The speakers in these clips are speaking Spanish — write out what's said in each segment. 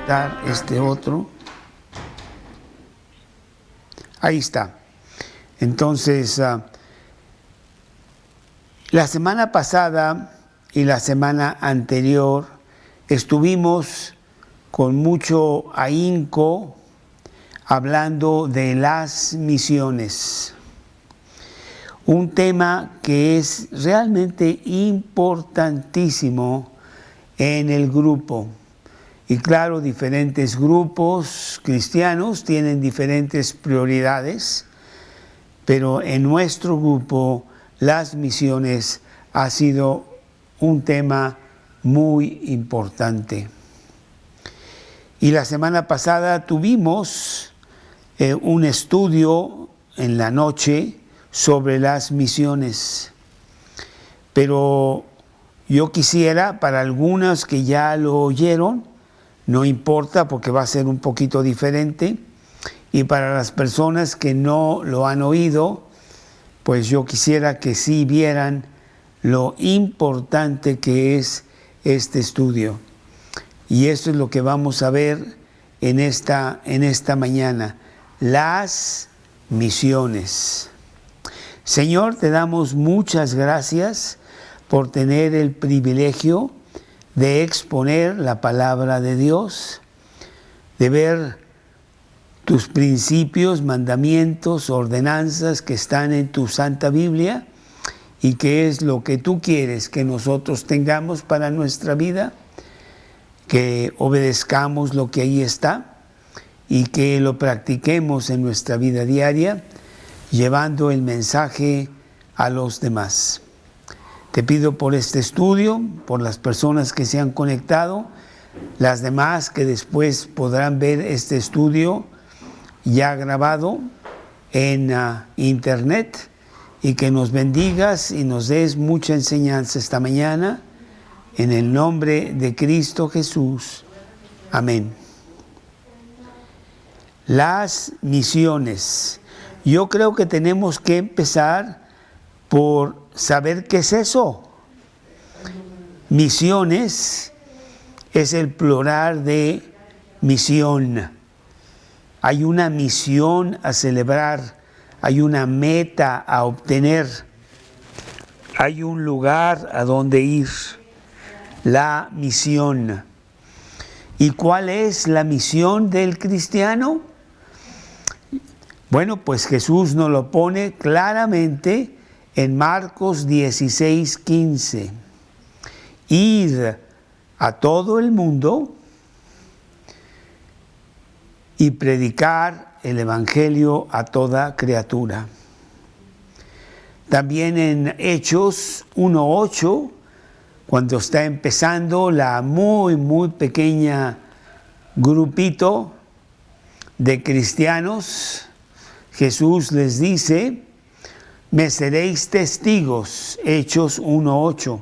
dar este otro. Ahí está. Entonces, la semana pasada y la semana anterior estuvimos con mucho ahínco hablando de las misiones. Un tema que es realmente importantísimo en el grupo. Y claro, diferentes grupos cristianos tienen diferentes prioridades, pero en nuestro grupo las misiones ha sido un tema muy importante. Y la semana pasada tuvimos un estudio en la noche sobre las misiones. Pero yo quisiera, para algunas que ya lo oyeron, no importa porque va a ser un poquito diferente, y para las personas que no lo han oído, pues yo quisiera que sí vieran lo importante que es este estudio. Y esto es lo que vamos a ver en esta mañana, las misiones. Señor, te damos muchas gracias por tener el privilegio de exponer la palabra de Dios, de ver tus principios, mandamientos, ordenanzas que están en tu Santa Biblia y que es lo que tú quieres que nosotros tengamos para nuestra vida, que obedezcamos lo que ahí está y que lo practiquemos en nuestra vida diaria, llevando el mensaje a los demás. Te pido por este estudio, por las personas que se han conectado, las demás que después podrán ver este estudio ya grabado en internet, y que nos bendigas y nos des mucha enseñanza esta mañana, en el nombre de Cristo Jesús. Amén. Las misiones. Yo creo que tenemos que empezar por saber qué es eso. Misiones es el plural de misión. Hay una misión a celebrar, hay una meta a obtener, hay un lugar a donde ir. La misión. ¿Y cuál es la misión del cristiano? Bueno, pues Jesús nos lo pone claramente en Marcos 16:15. Id a todo el mundo y predicar el Evangelio a toda criatura. También en Hechos 1:8, cuando está empezando la muy pequeña grupito de cristianos, Jesús les dice: me seréis testigos, Hechos 1:8.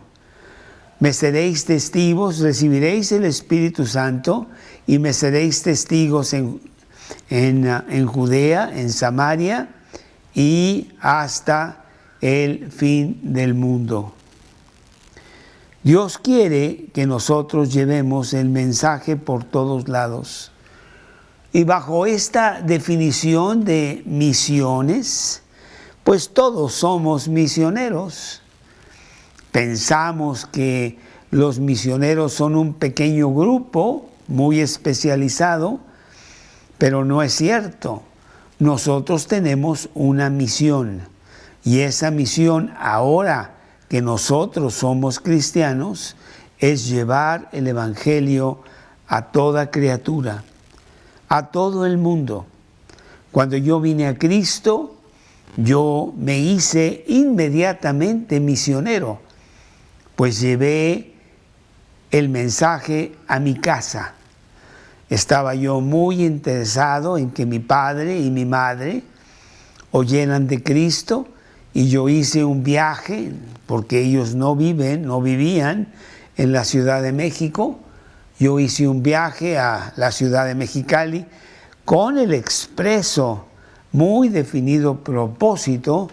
Me seréis testigos, recibiréis el Espíritu Santo y me seréis testigos en Judea, en Samaria y hasta el fin del mundo. Dios quiere que nosotros llevemos el mensaje por todos lados. Y bajo esta definición de misiones, pues todos somos misioneros. Pensamos que los misioneros son un pequeño grupo muy especializado, pero no es cierto. Nosotros tenemos una misión, y esa misión, ahora que nosotros somos cristianos, es llevar el Evangelio a toda criatura, a todo el mundo. Cuando yo vine a Cristo, yo me hice inmediatamente misionero, pues llevé el mensaje a mi casa. Estaba yo muy interesado en que mi padre y mi madre oyeran de Cristo, y yo hice un viaje, porque ellos no vivían en la Ciudad de México. Yo hice un viaje a la ciudad de Mexicali con el expreso, muy definido propósito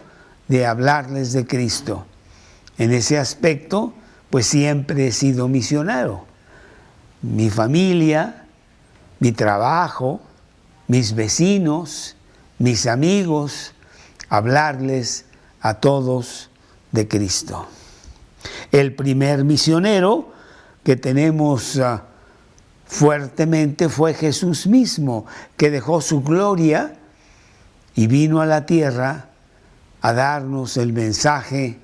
de hablarles de Cristo. En ese aspecto, pues siempre he sido misionero. Mi familia, mi trabajo, mis vecinos, mis amigos, hablarles a todos de Cristo. El primer misionero que tenemos fuertemente fue Jesús mismo, que dejó su gloria y vino a la tierra a darnos el mensaje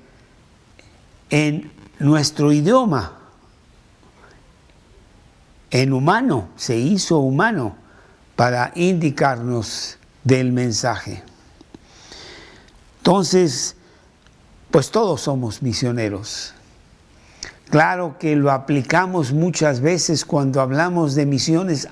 en nuestro idioma, en humano, se hizo humano para indicarnos del mensaje. Entonces, pues todos somos misioneros. Claro que lo aplicamos muchas veces cuando hablamos de misiones.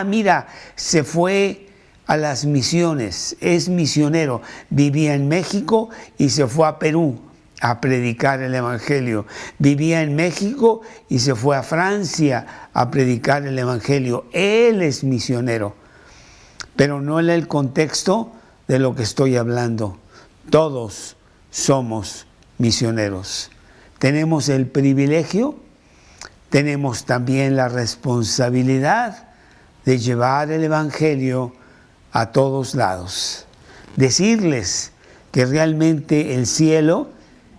Mira, se fue a las misiones, es misionero. Vivía en México y se fue a Perú a predicar el Evangelio. Vivía en México y se fue a Francia a predicar el Evangelio. Él es misionero, pero no en el contexto de lo que estoy hablando. Todos somos misioneros. Tenemos el privilegio, tenemos también la responsabilidad de llevar el Evangelio a todos lados. Decirles que realmente el cielo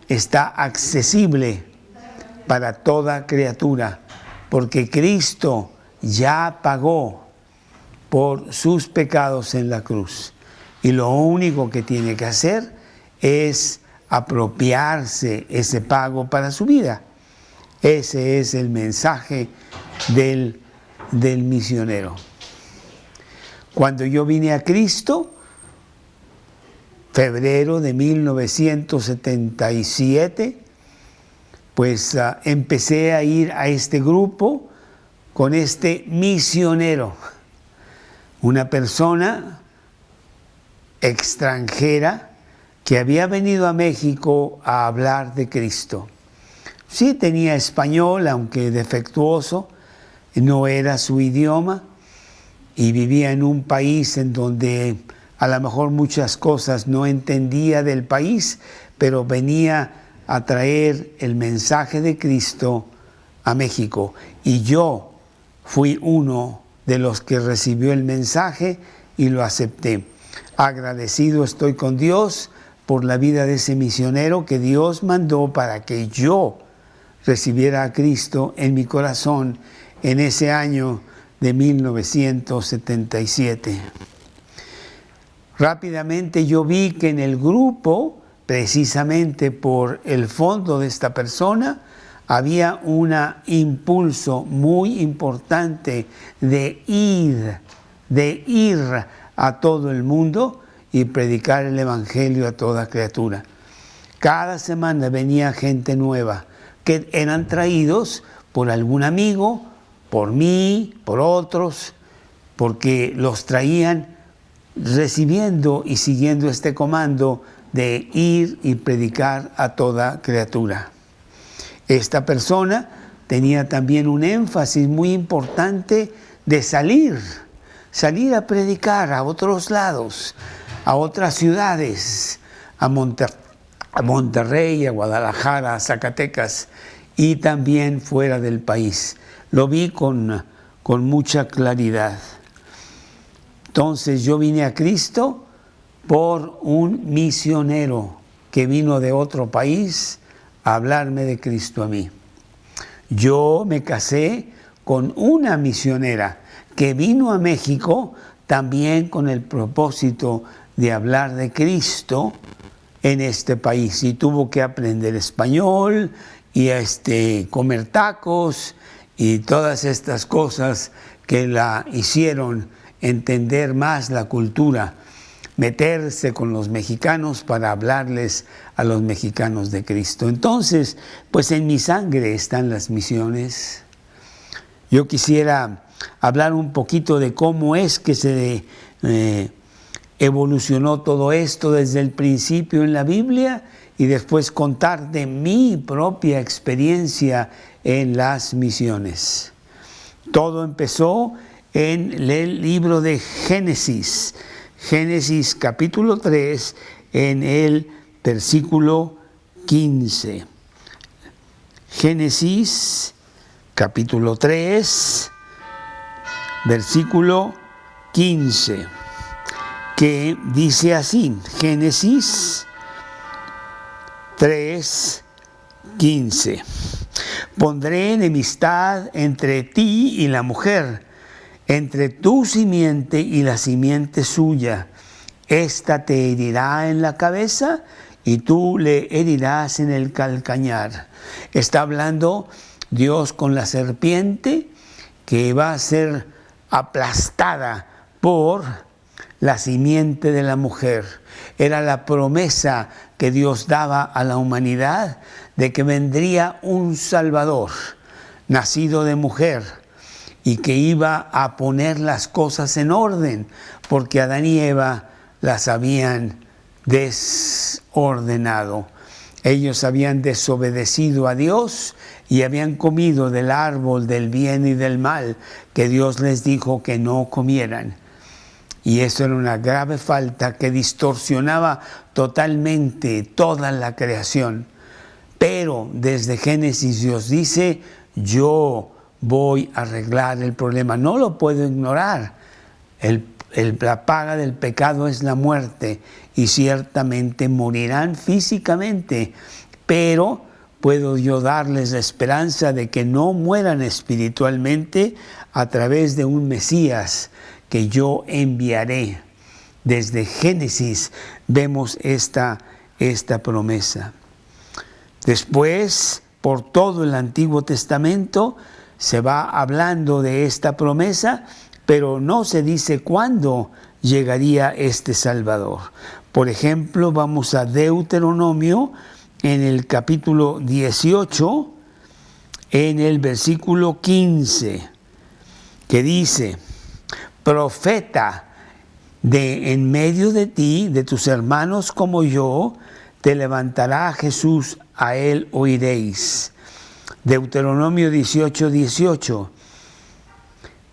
está accesible para toda criatura, porque Cristo ya pagó por sus pecados en la cruz. Y lo único que tiene que hacer es apropiarse ese pago para su vida. Ese es el mensaje del misionero. Cuando yo vine a Cristo, febrero de 1977, pues empecé a ir a este grupo con este misionero, una persona extranjera que había venido a México a hablar de Cristo. Sí tenía español, aunque defectuoso, no era su idioma, y vivía en un país en donde a lo mejor muchas cosas no entendía del país, pero venía a traer el mensaje de Cristo a México. Y yo fui uno de los que recibió el mensaje y lo acepté. Agradecido estoy con Dios por la vida de ese misionero que Dios mandó para que yo recibiera a Cristo en mi corazón en ese año de 1977. Rápidamente yo vi que en el grupo, precisamente por el fondo de esta persona, había un impulso muy importante de ir a todo el mundo y predicar el Evangelio a toda criatura. Cada semana venía gente nueva que eran traídos por algún amigo, por mí, por otros, porque los traían recibiendo y siguiendo este comando de ir y predicar a toda criatura. Esta persona tenía también un énfasis muy importante de salir a predicar a otros lados, a otras ciudades, a Monterrey, a Guadalajara, a Zacatecas y también fuera del país. Lo vi con mucha claridad. Entonces yo vine a Cristo por un misionero que vino de otro país a hablarme de Cristo a mí. Yo me casé con una misionera que vino a México también con el propósito de hablar de Cristo en este país, y tuvo que aprender español y comer tacos y todas estas cosas que la hicieron entender más la cultura, meterse con los mexicanos para hablarles a los mexicanos de Cristo. Entonces, pues en mi sangre están las misiones. Yo quisiera hablar un poquito de cómo es que se evolucionó todo esto desde el principio en la Biblia y después contar de mi propia experiencia en las misiones. Todo empezó en el libro de Génesis, Génesis capítulo 3, en el versículo 15. Génesis capítulo 3, versículo 15, que dice así, Génesis 3:15. Pondré enemistad entre ti y la mujer, entre tu simiente y la simiente suya. Esta te herirá en la cabeza y tú le herirás en el calcañar. Está hablando Dios con la serpiente que va a ser aplastada por la simiente de la mujer. Era la promesa que Dios daba a la humanidad de que vendría un Salvador, nacido de mujer, y que iba a poner las cosas en orden, porque Adán y Eva las habían desordenado. Ellos habían desobedecido a Dios y habían comido del árbol del bien y del mal que Dios les dijo que no comieran. Y eso era una grave falta que distorsionaba totalmente toda la creación. Pero desde Génesis Dios dice, yo voy a arreglar el problema. No lo puedo ignorar. La paga del pecado es la muerte y ciertamente morirán físicamente, pero puedo yo darles la esperanza de que no mueran espiritualmente a través de un Mesías que yo enviaré. Desde Génesis vemos esta promesa. Después, por todo el Antiguo Testamento, se va hablando de esta promesa, pero no se dice cuándo llegaría este Salvador. Por ejemplo, vamos a Deuteronomio en el capítulo 18, en el versículo 15, que dice, profeta de en medio de ti, de tus hermanos como yo, te levantará Jesús, a él oiréis. Deuteronomio 18:18.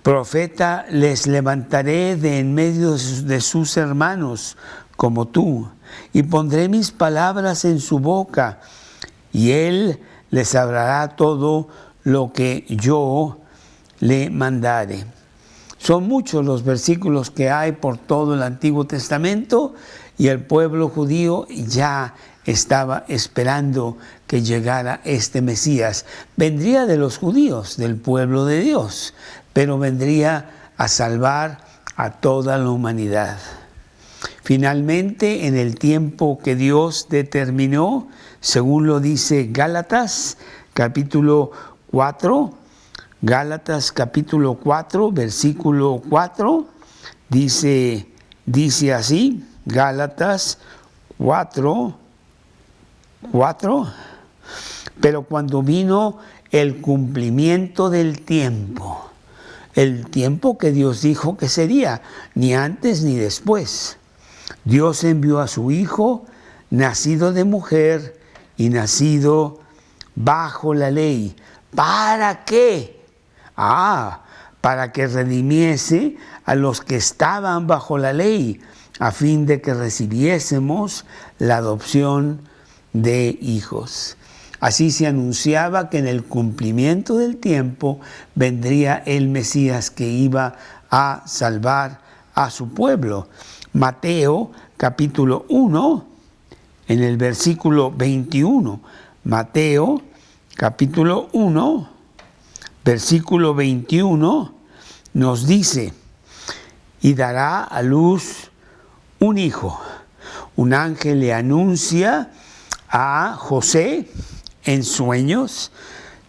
Profeta les levantaré de en medio de sus hermanos como tú, y pondré mis palabras en su boca, y él les hablará todo lo que yo le mandare. Son muchos los versículos que hay por todo el Antiguo Testamento, y el pueblo judío ya estaba esperando que llegara este Mesías. Vendría de los judíos, del pueblo de Dios, pero vendría a salvar a toda la humanidad. Finalmente, en el tiempo que Dios determinó, según lo dice Gálatas, capítulo 4, versículo 4, dice así, Gálatas 4, pero cuando vino el cumplimiento del tiempo, el tiempo que Dios dijo que sería, ni antes ni después, Dios envió a su Hijo, nacido de mujer y nacido bajo la ley. ¿Para qué? Para que redimiese a los que estaban bajo la ley, a fin de que recibiésemos la adopción de hijos. Así se anunciaba que en el cumplimiento del tiempo vendría el Mesías que iba a salvar a su pueblo. Mateo capítulo 1, en el versículo 21. Mateo capítulo 1, versículo 21, nos dice, y dará a luz un hijo. Un ángel le anuncia a José en sueños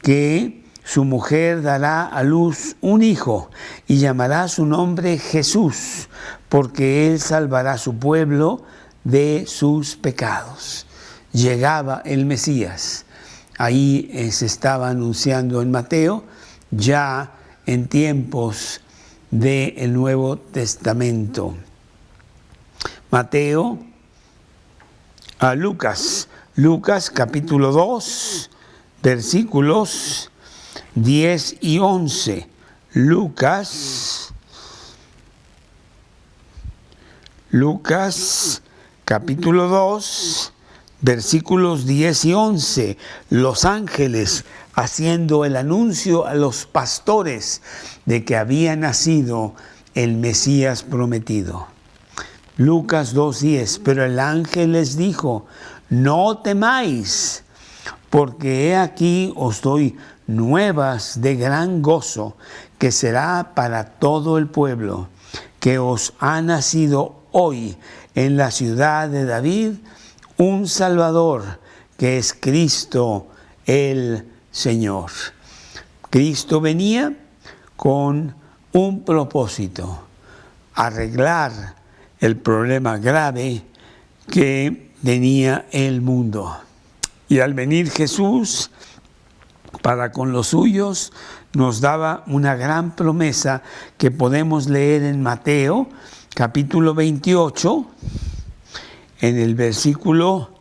que su mujer dará a luz un hijo y llamará su nombre Jesús, porque él salvará a su pueblo de sus pecados. Llegaba el Mesías. Ahí se estaba anunciando en Mateo, ya en tiempos del Nuevo Testamento. Mateo a Lucas capítulo 2, versículos 10 y 11. Lucas capítulo 2, versículos 10 y 11. Los ángeles haciendo el anuncio a los pastores de que había nacido el Mesías prometido. Lucas 2:10, pero el ángel les dijo, no temáis, porque he aquí os doy nuevas de gran gozo, que será para todo el pueblo, que os ha nacido hoy en la ciudad de David un Salvador, que es Cristo el Señor. Cristo venía con un propósito: arreglar el problema grave que tenía el mundo. Y al venir Jesús para con los suyos, nos daba una gran promesa que podemos leer en Mateo, capítulo 28, en el versículo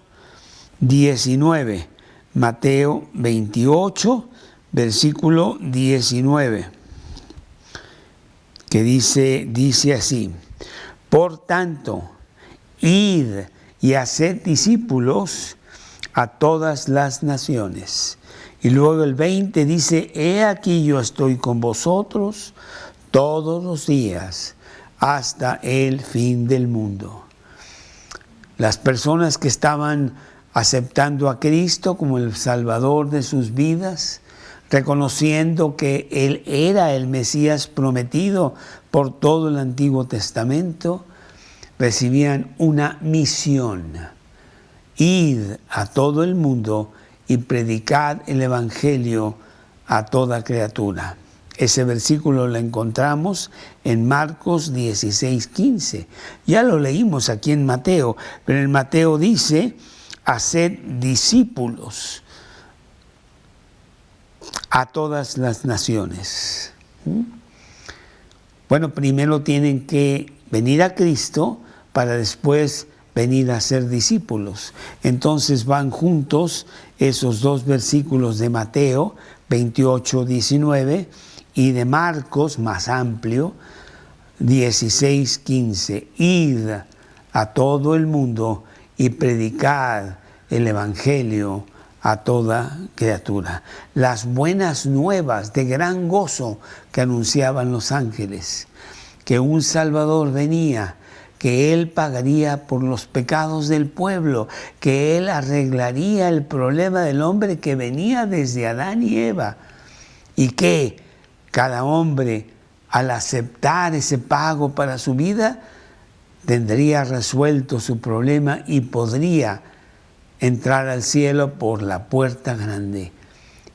19. Mateo 28, versículo 19, que dice así: por tanto, id y haced discípulos a todas las naciones. Y luego el 20 dice, he aquí yo estoy con vosotros todos los días hasta el fin del mundo. Las personas que estaban aceptando a Cristo como el Salvador de sus vidas, reconociendo que Él era el Mesías prometido por todo el Antiguo Testamento, recibían una misión: id a todo el mundo y predicad el Evangelio a toda criatura. Ese versículo lo encontramos en Marcos 16:15. Ya lo leímos aquí en Mateo, pero en Mateo dice, haced discípulos a todas las naciones. Bueno, primero tienen que venir a Cristo para después venir a ser discípulos. Entonces van juntos esos dos versículos de Mateo 28:19 y de Marcos, más amplio, 16:15. Id a todo el mundo y predicad el Evangelio a toda criatura. Las buenas nuevas de gran gozo que anunciaban los ángeles, que un Salvador venía, que Él pagaría por los pecados del pueblo, que Él arreglaría el problema del hombre que venía desde Adán y Eva, y que cada hombre, al aceptar ese pago para su vida, tendría resuelto su problema y podría entrar al cielo por la puerta grande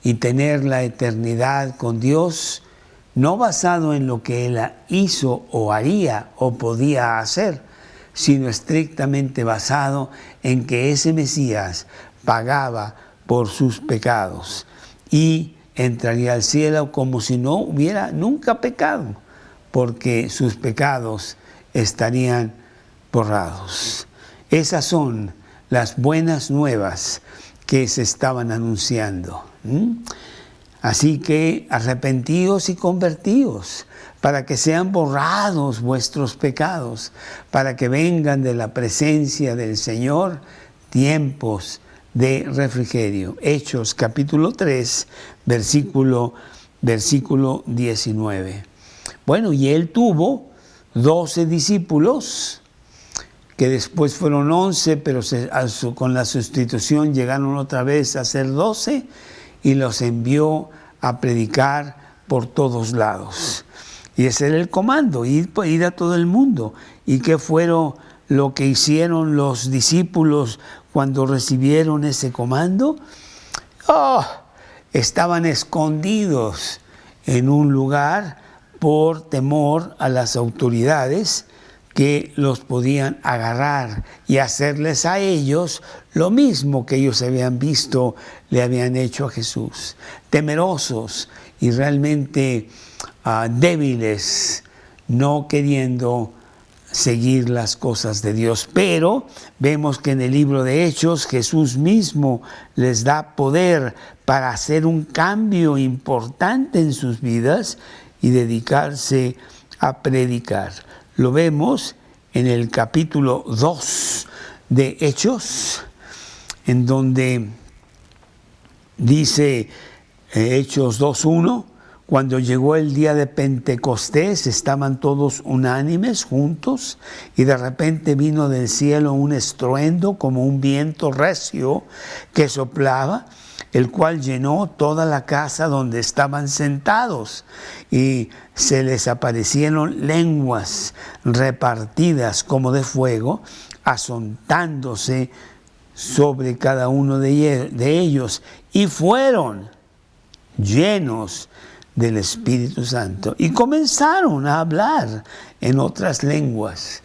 y tener la eternidad con Dios, no basado en lo que Él hizo o haría o podía hacer, sino estrictamente basado en que ese Mesías pagaba por sus pecados y entraría al cielo como si no hubiera nunca pecado, porque sus pecados estarían borrados. Esas son las buenas nuevas que se estaban anunciando. Así que arrepentíos y convertíos, para que sean borrados vuestros pecados, para que vengan de la presencia del Señor tiempos de refrigerio. Hechos capítulo 3, versículo 19. Bueno, y Él tuvo 12 discípulos, que después fueron 11, pero con la sustitución llegaron otra vez a ser 12, y los envió a predicar por todos lados. Y ese era el comando, ir a todo el mundo. ¿Y qué fueron lo que hicieron los discípulos cuando recibieron ese comando? Estaban escondidos en un lugar por temor a las autoridades que los podían agarrar y hacerles a ellos lo mismo que ellos habían visto, le habían hecho a Jesús. Temerosos y realmente débiles, no queriendo seguir las cosas de Dios. Pero vemos que en el libro de Hechos Jesús mismo les da poder para hacer un cambio importante en sus vidas y dedicarse a predicar. Lo vemos en el capítulo 2 de Hechos, en donde dice Hechos 2:1, cuando llegó el día de Pentecostés, estaban todos unánimes juntos, y de repente vino del cielo un estruendo como un viento recio que soplaba, el cual llenó toda la casa donde estaban sentados, y se les aparecieron lenguas repartidas como de fuego, asentándose sobre cada uno de ellos, y fueron llenos del Espíritu Santo, y comenzaron a hablar en otras lenguas,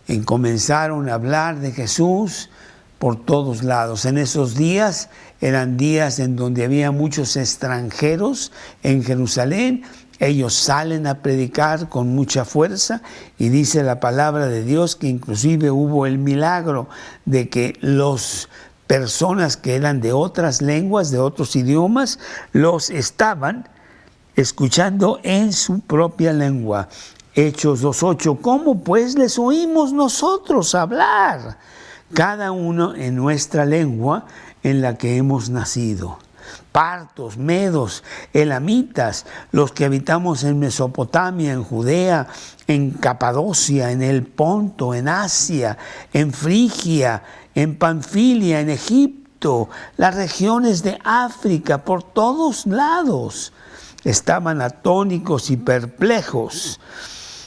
y comenzaron a hablar de Jesús por todos lados. En esos días eran días en donde había muchos extranjeros en Jerusalén. Ellos salen a predicar con mucha fuerza, y dice la palabra de Dios que inclusive hubo el milagro de que las personas que eran de otras lenguas, de otros idiomas, los estaban escuchando en su propia lengua. Hechos 2:8, ¿cómo pues les oímos nosotros hablar? Cada uno en nuestra lengua en la que hemos nacido. Partos, medos, elamitas, los que habitamos en Mesopotamia, en Judea, en Capadocia, en el Ponto, en Asia, en Frigia, en Panfilia, en Egipto, las regiones de África, por todos lados, estaban atónicos y perplejos,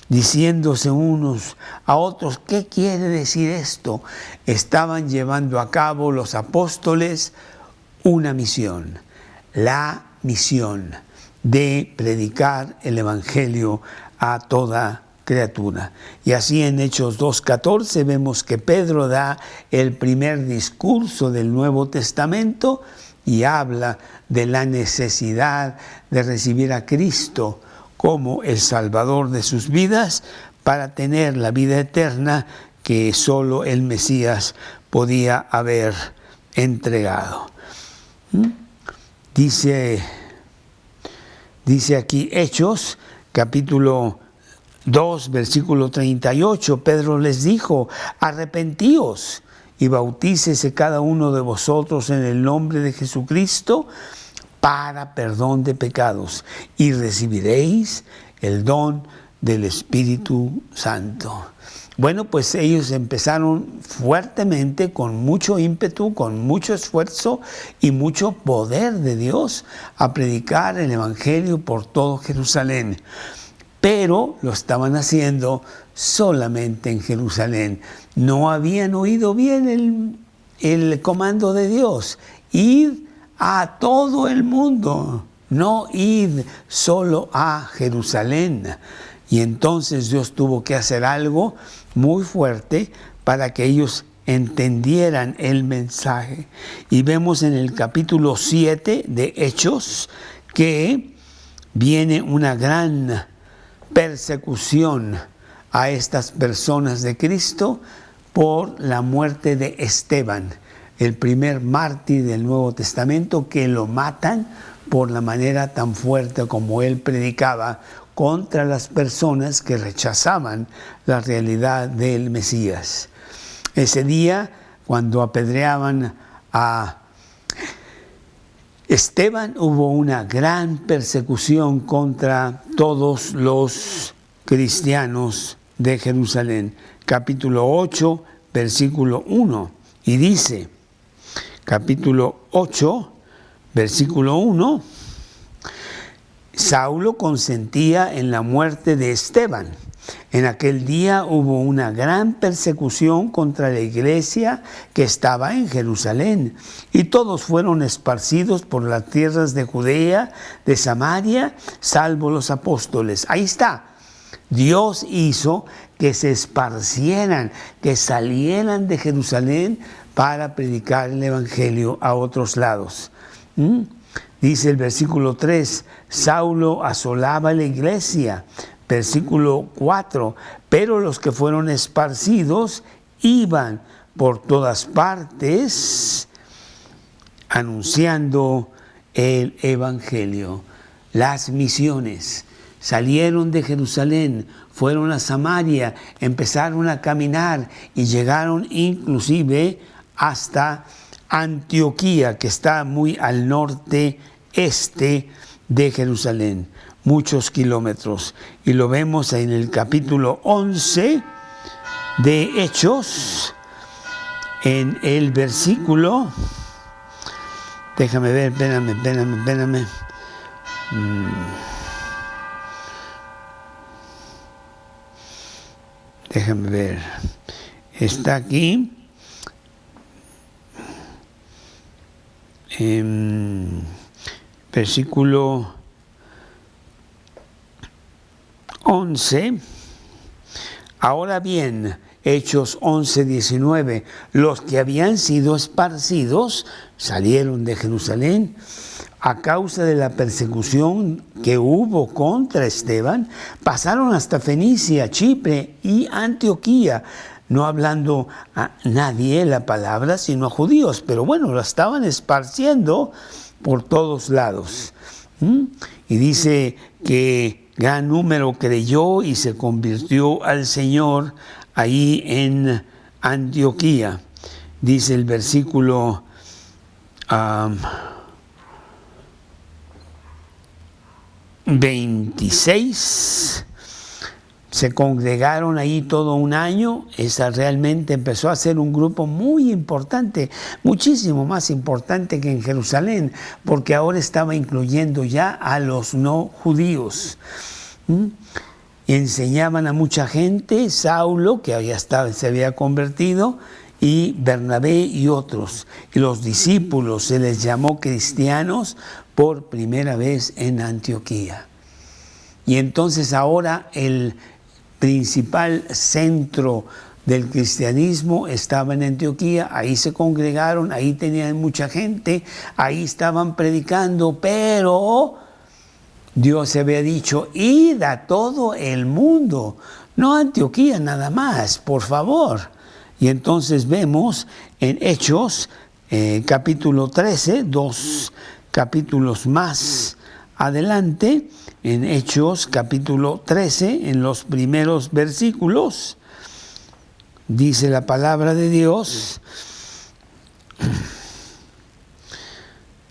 diciéndose unos a otros, ¿qué quiere decir esto? Estaban llevando a cabo los apóstoles una misión, la misión de predicar el Evangelio a toda criatura. Y así en Hechos 2:14 vemos que Pedro da el primer discurso del Nuevo Testamento y habla de la necesidad de recibir a Cristo como el Salvador de sus vidas para tener la vida eterna que solo el Mesías podía haber entregado. Dice aquí Hechos, capítulo 2, versículo 38, Pedro les dijo, arrepentíos y bautícese cada uno de vosotros en el nombre de Jesucristo para perdón de pecados, y recibiréis el don del Espíritu Santo. Bueno, pues ellos empezaron fuertemente, con mucho ímpetu, con mucho esfuerzo y mucho poder de Dios a predicar el Evangelio por todo Jerusalén. Pero lo estaban haciendo solamente en Jerusalén. No habían oído bien el comando de Dios. Id a todo el mundo, no id solo a Jerusalén. Y entonces Dios tuvo que hacer algo muy fuerte para que ellos entendieran el mensaje. Y vemos en el capítulo 7 de Hechos que viene una gran persecución a estas personas de Cristo por la muerte de Esteban, el primer mártir del Nuevo Testamento, que lo matan por la manera tan fuerte como él predicaba contra las personas que rechazaban la realidad del Mesías. Ese día, cuando apedreaban a Esteban, hubo una gran persecución contra todos los cristianos de Jerusalén. Capítulo 8, versículo 1. Y dice, capítulo 8, versículo 1, Saulo consentía en la muerte de Esteban. En aquel día hubo una gran persecución contra la iglesia que estaba en Jerusalén, y todos fueron esparcidos por las tierras de Judea, de Samaria, salvo los apóstoles. Ahí está. Dios hizo que se esparcieran, que salieran de Jerusalén para predicar el Evangelio a otros lados. Dice el versículo 3, Saulo asolaba la iglesia. Versículo 4, pero los que fueron esparcidos iban por todas partes anunciando el Evangelio. Las misiones salieron de Jerusalén, fueron a Samaria, empezaron a caminar y llegaron inclusive hasta Antioquía, que está muy al norte este de Jerusalén, muchos kilómetros. Y lo vemos en el capítulo 11 de Hechos, en el versículo, déjame ver, espérame. Déjame ver, está aquí, versículo 11. Ahora bien, Hechos 11:19, los que habían sido esparcidos salieron de Jerusalén a causa de la persecución que hubo contra Esteban, pasaron hasta Fenicia, Chipre y Antioquía, no hablando a nadie la palabra, sino a judíos, pero bueno, la estaban esparciendo por todos lados. Y dice que gran número creyó y se convirtió al Señor ahí en Antioquía. Dice el versículo 26, se congregaron ahí todo un año. Esa realmente empezó a ser un grupo muy importante, muchísimo más importante que en Jerusalén, porque ahora estaba incluyendo ya a los no judíos. Enseñaban a mucha gente, Saulo, que se había convertido, y Bernabé y otros. Y los discípulos se les llamó cristianos por primera vez en Antioquía. Y entonces ahora el principal centro del cristianismo estaba en Antioquía, ahí se congregaron, ahí tenían mucha gente, ahí estaban predicando, pero Dios había dicho, id a todo el mundo, no a Antioquía nada más, por favor. Y entonces vemos en Hechos capítulo 13, 2 capítulos más adelante, en Hechos capítulo 13, en los primeros versículos, dice la palabra de Dios,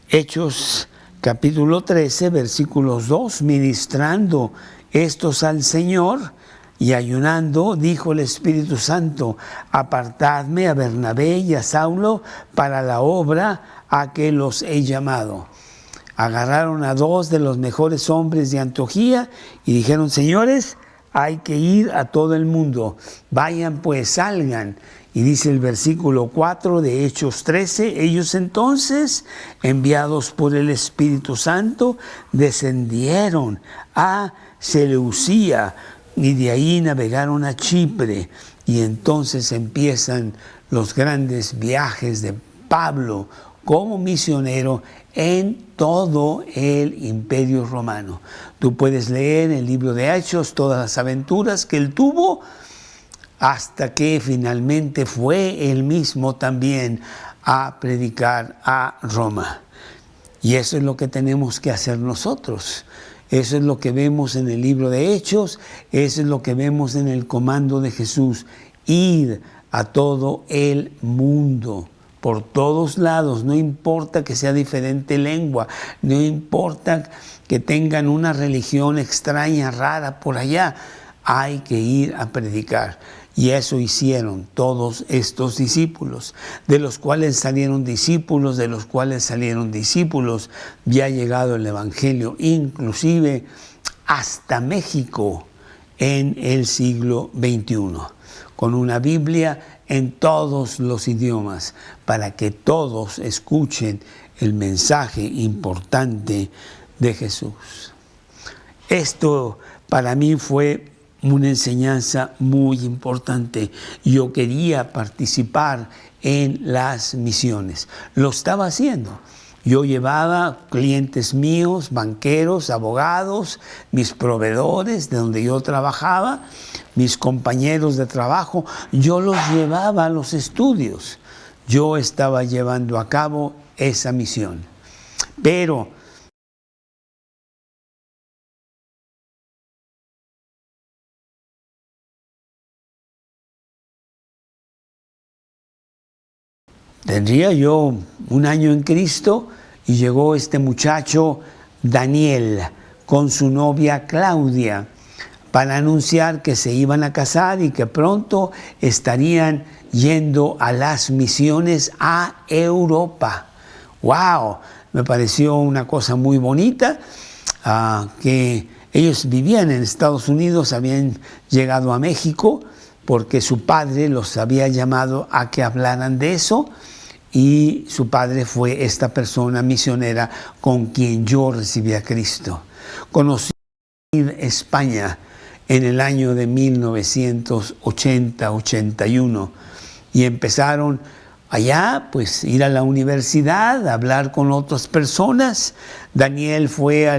Hechos capítulo 13, versículos 2, ministrando estos al Señor y ayunando, dijo el Espíritu Santo, apartadme a Bernabé y a Saulo para la obra a que los he llamado. Agarraron a 2 de los mejores hombres de Antioquía y dijeron, señores, hay que ir a todo el mundo. Vayan pues, salgan. Y dice el versículo 4 de Hechos 13, ellos entonces, enviados por el Espíritu Santo, descendieron a Seleucía y de ahí navegaron a Chipre. Y entonces empiezan los grandes viajes de Pablo como misionero en todo el Imperio Romano. Tú puedes leer en el libro de Hechos todas las aventuras que él tuvo hasta que finalmente fue él mismo también a predicar a Roma. Y eso es lo que tenemos que hacer nosotros. Eso es lo que vemos en el libro de Hechos, eso es lo que vemos en el comando de Jesús. Ir a todo el mundo, por todos lados, no importa que sea diferente lengua, no importa que tengan una religión extraña, rara por allá, hay que ir a predicar. Y eso hicieron todos estos discípulos, de los cuales salieron discípulos, ya ha llegado el Evangelio, inclusive hasta México en el siglo XXI, con una Biblia en todos los idiomas, para que todos escuchen el mensaje importante de Jesús. Esto para mí fue una enseñanza muy importante. Yo quería participar en las misiones. Lo estaba haciendo. Yo llevaba clientes míos, banqueros, abogados, mis proveedores de donde yo trabajaba, mis compañeros de trabajo, yo los llevaba a los estudios. Yo estaba llevando a cabo esa misión. Pero tendría yo un año en Cristo y llegó este muchacho Daniel con su novia Claudia para anunciar que se iban a casar y que pronto estarían yendo a las misiones a Europa. ¡Wow! Me pareció una cosa muy bonita, que ellos vivían en Estados Unidos, habían llegado a México porque su padre los había llamado a que hablaran de eso, y su padre fue esta persona misionera con quien yo recibí a Cristo. Conocí España en el año de 1980-81 y empezaron allá, pues, ir a la universidad, a hablar con otras personas. Daniel fue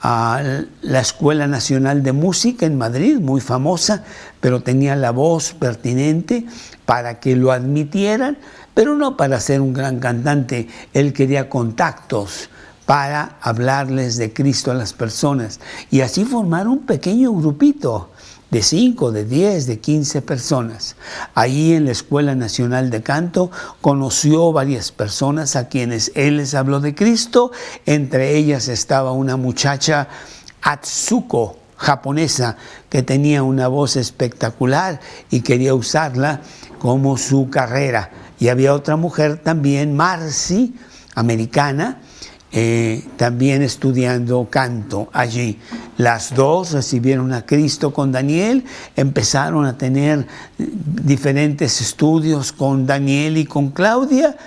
a la Escuela Nacional de Música en Madrid, muy famosa, pero tenía la voz pertinente para que lo admitieran, pero no para ser un gran cantante. Él quería contactos para hablarles de Cristo a las personas. Y así formaron un pequeño grupito de 5, de 10, de 15 personas. Ahí en la Escuela Nacional de Canto conoció varias personas a quienes él les habló de Cristo. Entre ellas estaba una muchacha Atsuko, japonesa, que tenía una voz espectacular y quería usarla como su carrera. Y había otra mujer también, Marcy, americana, también estudiando canto allí. Las dos recibieron a Cristo con Daniel, empezaron a tener diferentes estudios con Daniel y con Claudia,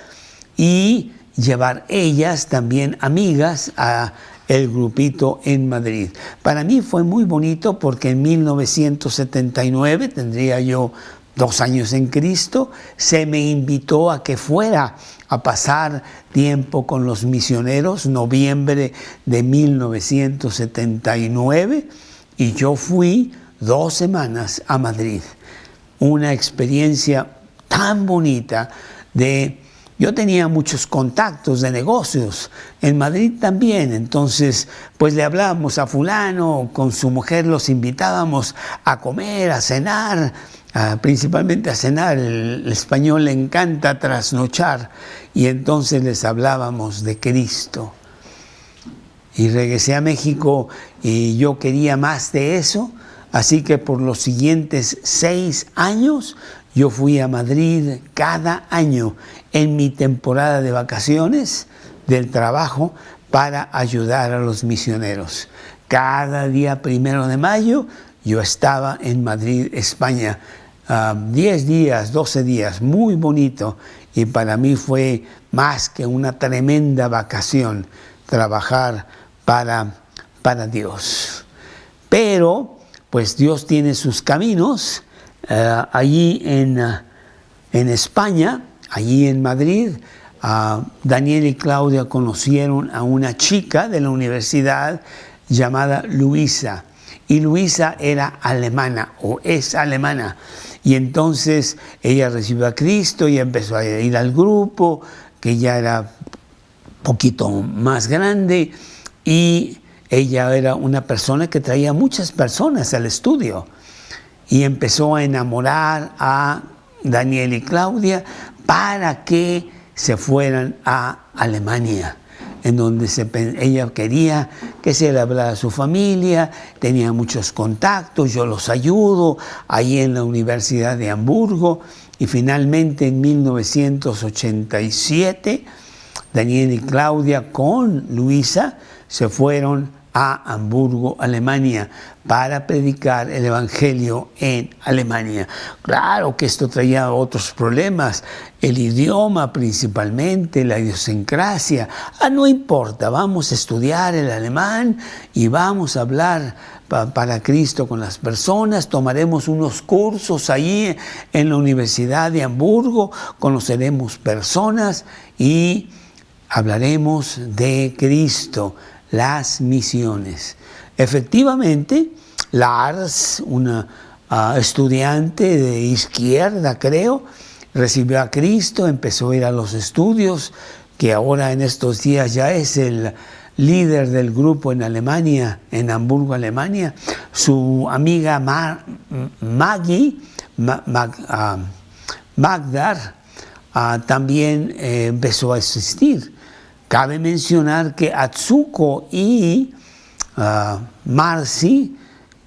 y llevar ellas también amigas a el grupito en Madrid. Para mí fue muy bonito porque en 1979, tendría yo 2 años en Cristo, se me invitó a que fuera a pasar tiempo con los misioneros, noviembre de 1979, y yo fui 2 semanas a Madrid. Una experiencia tan bonita yo tenía muchos contactos de negocios en Madrid también, entonces pues le hablábamos a fulano, con su mujer los invitábamos a comer, a cenar, principalmente a cenar. El español le encanta trasnochar, y entonces les hablábamos de Cristo. Y regresé a México y yo quería más de eso, así que por los siguientes 6 años yo fui a Madrid cada año en mi temporada de vacaciones del trabajo para ayudar a los misioneros. Cada día 1 de mayo yo estaba en Madrid, España, 10 días, 12 días, muy bonito, y para mí fue más que una tremenda vacación trabajar para Dios. Pero pues Dios tiene sus caminos. Allí en España, allí en Madrid, Daniel y Claudia conocieron a una chica de la universidad llamada Luisa, y Luisa era alemana, o es alemana, y entonces ella recibió a Cristo y empezó a ir al grupo, que ya era un poquito más grande, y ella era una persona que traía muchas personas al estudio, y empezó a enamorar a Daniel y Claudia para que se fueran a Alemania, en donde ella quería que se le hablara a su familia, tenía muchos contactos, yo los ayudo, ahí en la Universidad de Hamburgo, y finalmente en 1987, Daniel y Claudia con Luisa se fueron a Hamburgo, Alemania, para predicar el Evangelio en Alemania. Claro que esto traía otros problemas, el idioma principalmente, la idiosincrasia. No importa, vamos a estudiar el alemán y vamos a hablar para Cristo con las personas, tomaremos unos cursos ahí en la Universidad de Hamburgo, conoceremos personas y hablaremos de Cristo. Las misiones. Efectivamente, Lars, una estudiante de izquierda, creo, recibió a Cristo, empezó a ir a los estudios, que ahora en estos días ya es el líder del grupo en Alemania, en Hamburgo, Alemania. Su amiga Magdar también empezó a asistir. Cabe mencionar que Atsuko y Marcy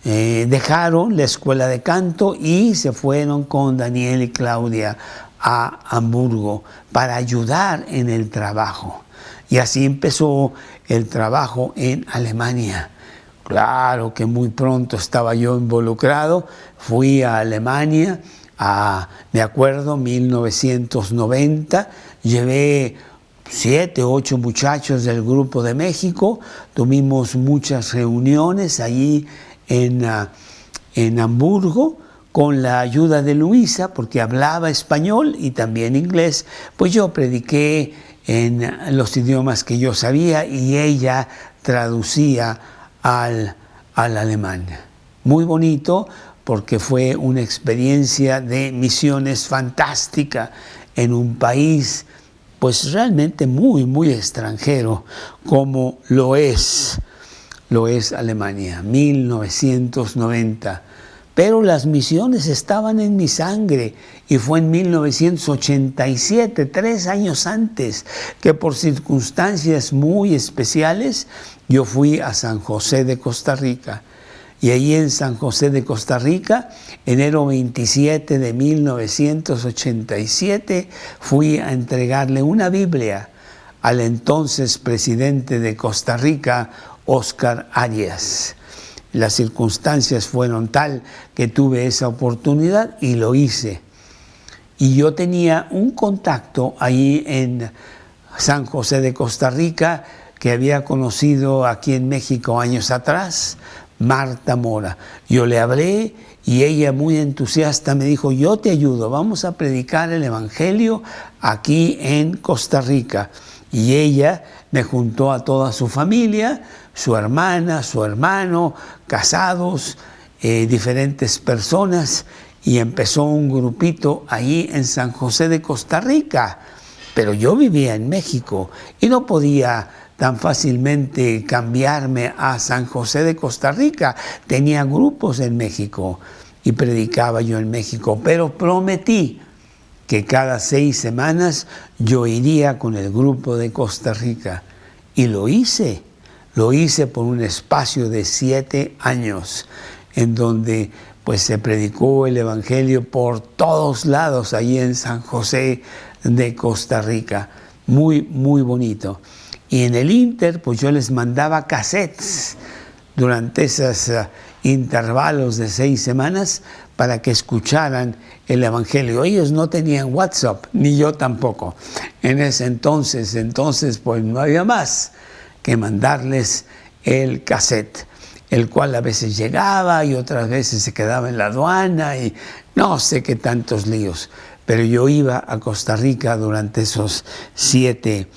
dejaron la escuela de canto y se fueron con Daniel y Claudia a Hamburgo para ayudar en el trabajo. Y así empezó el trabajo en Alemania. Claro que muy pronto estaba yo involucrado. Fui a Alemania, me acuerdo, 1990. Llevé 7, 8 muchachos del grupo de México. Tuvimos muchas reuniones allí en Hamburgo, con la ayuda de Luisa, porque hablaba español y también inglés. Pues yo prediqué en los idiomas que yo sabía y ella traducía al alemán. Muy bonito, porque fue una experiencia de misiones fantástica en un país pues realmente muy, muy extranjero, como lo es Alemania, 1990. Pero las misiones estaban en mi sangre y fue en 1987, 3 años antes, que por circunstancias muy especiales yo fui a San José de Costa Rica. Y ahí en San José de Costa Rica, enero 27 de 1987, fui a entregarle una Biblia al entonces presidente de Costa Rica, Óscar Arias. Las circunstancias fueron tal que tuve esa oportunidad y lo hice. Y yo tenía un contacto ahí en San José de Costa Rica que había conocido aquí en México años atrás, Marta Mora. Yo le hablé y ella muy entusiasta me dijo, yo te ayudo, vamos a predicar el Evangelio aquí en Costa Rica. Y ella me juntó a toda su familia, su hermana, su hermano, casados, diferentes personas, y empezó un grupito ahí en San José de Costa Rica. Pero yo vivía en México y no podía tan fácilmente cambiarme a San José de Costa Rica. Tenía grupos en México y predicaba yo en México, pero prometí que cada 6 semanas yo iría con el grupo de Costa Rica. Y lo hice por un espacio de 7 años, en donde pues se predicó el Evangelio por todos lados, allí en San José de Costa Rica. Muy, muy bonito. Y en el Inter, pues yo les mandaba cassettes durante esos intervalos de 6 semanas para que escucharan el Evangelio. Ellos no tenían WhatsApp, ni yo tampoco. En ese entonces pues no había más que mandarles el cassette, el cual a veces llegaba y otras veces se quedaba en la aduana y no sé qué tantos líos. Pero yo iba a Costa Rica durante esos 7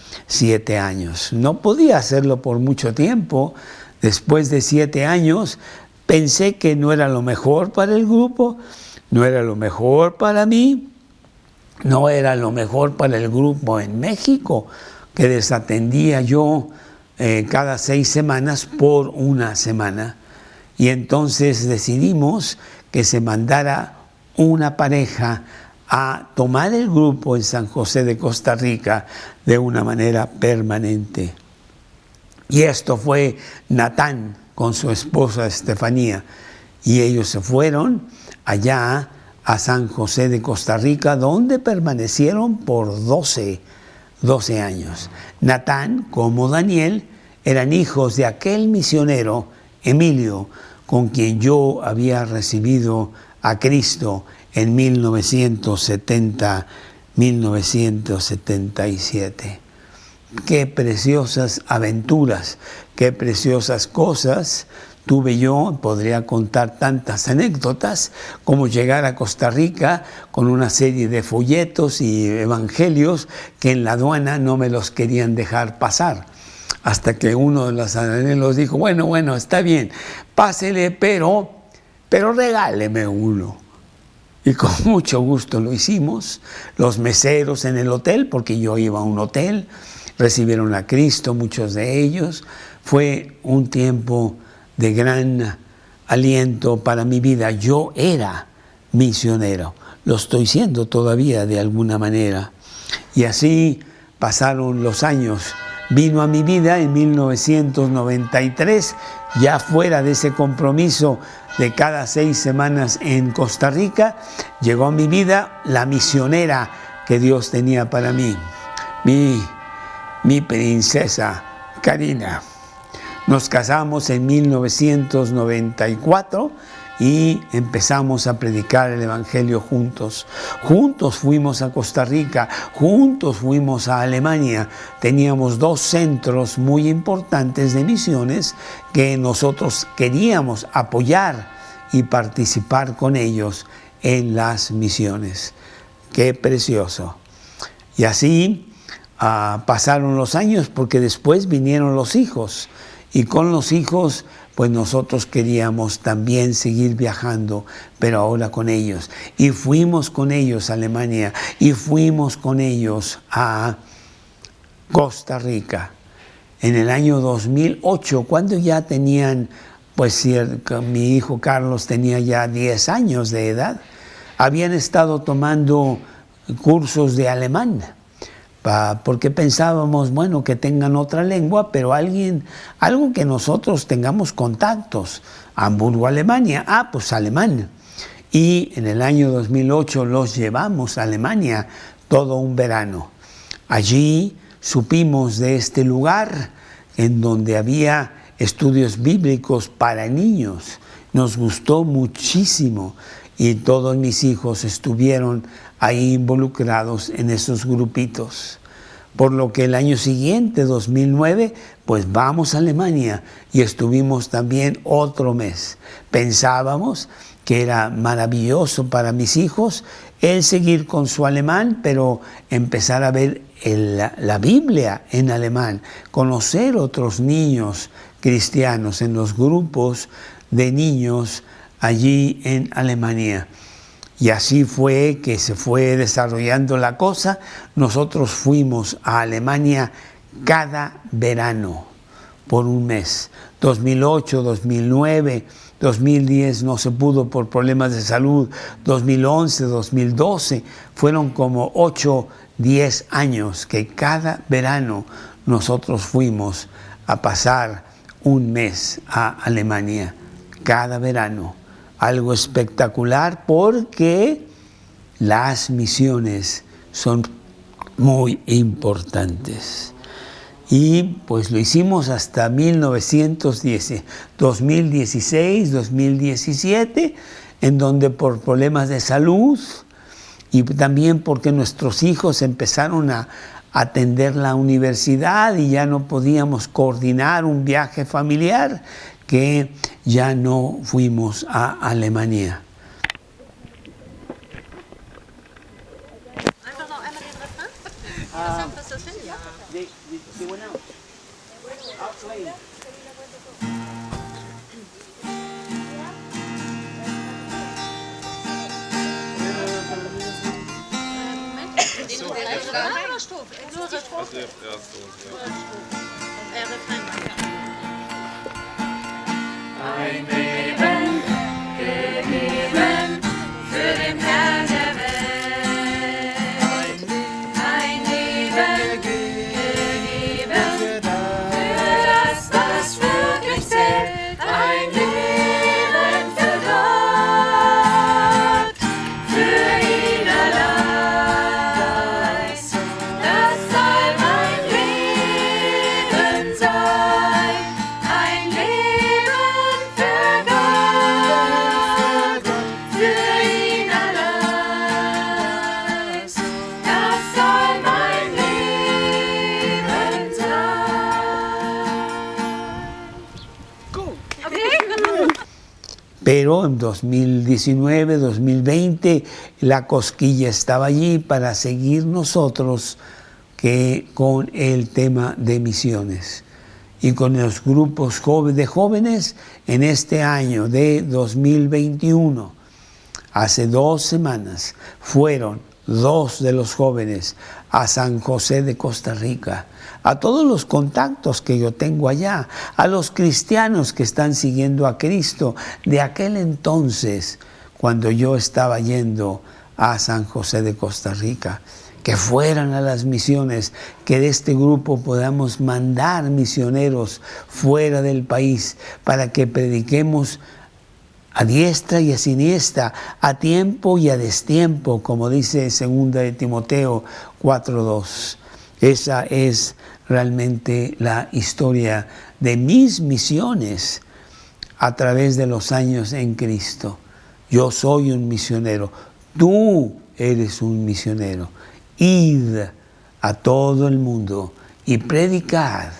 años. No podía hacerlo por mucho tiempo. Después de 7 años, pensé que no era lo mejor para el grupo, no era lo mejor para mí, no era lo mejor para el grupo en México, que desatendía yo cada 6 semanas por 1 semana. Y entonces decidimos que se mandara una pareja a tomar el grupo en San José de Costa Rica de una manera permanente. Y esto fue Natán con su esposa Estefanía. Y ellos se fueron allá a San José de Costa Rica, donde permanecieron por 12 años. Natán, como Daniel, eran hijos de aquel misionero, Emilio, con quien yo había recibido a Cristo en 1977. Qué preciosas aventuras, qué preciosas cosas tuve yo. Podría contar tantas anécdotas como llegar a Costa Rica con una serie de folletos y evangelios que en la aduana no me los querían dejar pasar. Hasta que uno de los aduaneros dijo, bueno, está bien, pásele, pero regáleme uno. Y con mucho gusto lo hicimos. Los meseros en el hotel, porque yo iba a un hotel, recibieron a Cristo, muchos de ellos. Fue un tiempo de gran aliento para mi vida. Yo era misionero, lo estoy siendo todavía de alguna manera. Y así pasaron los años vino a mi vida en 1993, ya fuera de ese compromiso de cada 6 semanas en Costa Rica, llegó a mi vida la misionera que Dios tenía para mí, mi princesa Karina. Nos casamos en 1994 y empezamos a predicar el Evangelio juntos. Juntos fuimos a Costa Rica, juntos fuimos a Alemania. Teníamos 2 centros muy importantes de misiones que nosotros queríamos apoyar y participar con ellos en las misiones. ¡Qué precioso! Y así pasaron los años, porque después vinieron los hijos. Y con los hijos, pues nosotros queríamos también seguir viajando, pero ahora con ellos. Y fuimos con ellos a Alemania, y fuimos con ellos a Costa Rica. En el año 2008, cuando ya tenían, pues mi hijo Carlos tenía ya 10 años de edad, habían estado tomando cursos de alemán. Porque pensábamos, bueno, que tengan otra lengua, pero algo que nosotros tengamos contactos. Hamburgo, Alemania, pues alemán. Y en el año 2008 los llevamos a Alemania todo un verano. Allí supimos de este lugar en donde había estudios bíblicos para niños. Nos gustó muchísimo y todos mis hijos estuvieron ahí involucrados en esos grupitos. Por lo que el año siguiente, 2009, pues vamos a Alemania y estuvimos también otro mes. Pensábamos que era maravilloso para mis hijos el seguir con su alemán, pero empezar a ver la Biblia en alemán, conocer otros niños cristianos en los grupos de niños allí en Alemania. Y así fue que se fue desarrollando la cosa. Nosotros fuimos a Alemania cada verano por un mes. 2008, 2009, 2010 no se pudo por problemas de salud. 2011, 2012, fueron como 8, 10 años que cada verano nosotros fuimos a pasar un mes a Alemania. Cada verano. Algo espectacular, porque las misiones son muy importantes. Y pues lo hicimos hasta 2016, 2017, en donde por problemas de salud y también porque nuestros hijos empezaron a atender la universidad y ya no podíamos coordinar un viaje familiar, que ya no fuimos a Alemania. Ein Leben gegeben für den Herrn der Welt. Ein Leben gegeben für das, was wirklich zählt. Ein Leben für Gott, für ihn allein. Das soll mein Leben sein. Ein Leben für Gott, für ihn allein. Das soll mein Leben sein. Pero en 2019, 2020, la cosquilla estaba allí para seguir nosotros con el tema de misiones. Y con los grupos de jóvenes en este año de 2021, hace 2 semanas, fueron 2 de los jóvenes a San José de Costa Rica, a todos los contactos que yo tengo allá, a los cristianos que están siguiendo a Cristo de aquel entonces, cuando yo estaba yendo a San José de Costa Rica. que fueran a las misiones, que de este grupo podamos mandar misioneros fuera del país para que prediquemos a diestra y a siniestra, a tiempo y a destiempo, como dice 2 de Timoteo 4:2. Esa es realmente la historia de mis misiones a través de los años en Cristo. Yo soy un misionero, tú eres un misionero. Id a todo el mundo y predicad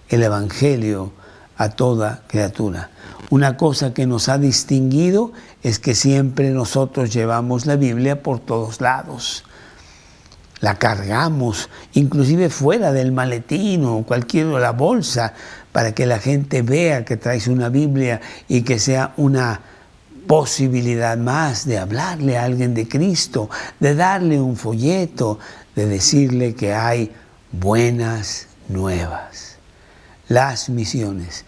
el Evangelio a toda criatura. Una cosa que nos ha distinguido es que siempre nosotros llevamos la Biblia por todos lados. La cargamos, inclusive fuera del maletín o la bolsa, para que la gente vea que traes una Biblia y que sea una posibilidad más de hablarle a alguien de Cristo, de darle un folleto, de decirle que hay buenas nuevas. Las misiones.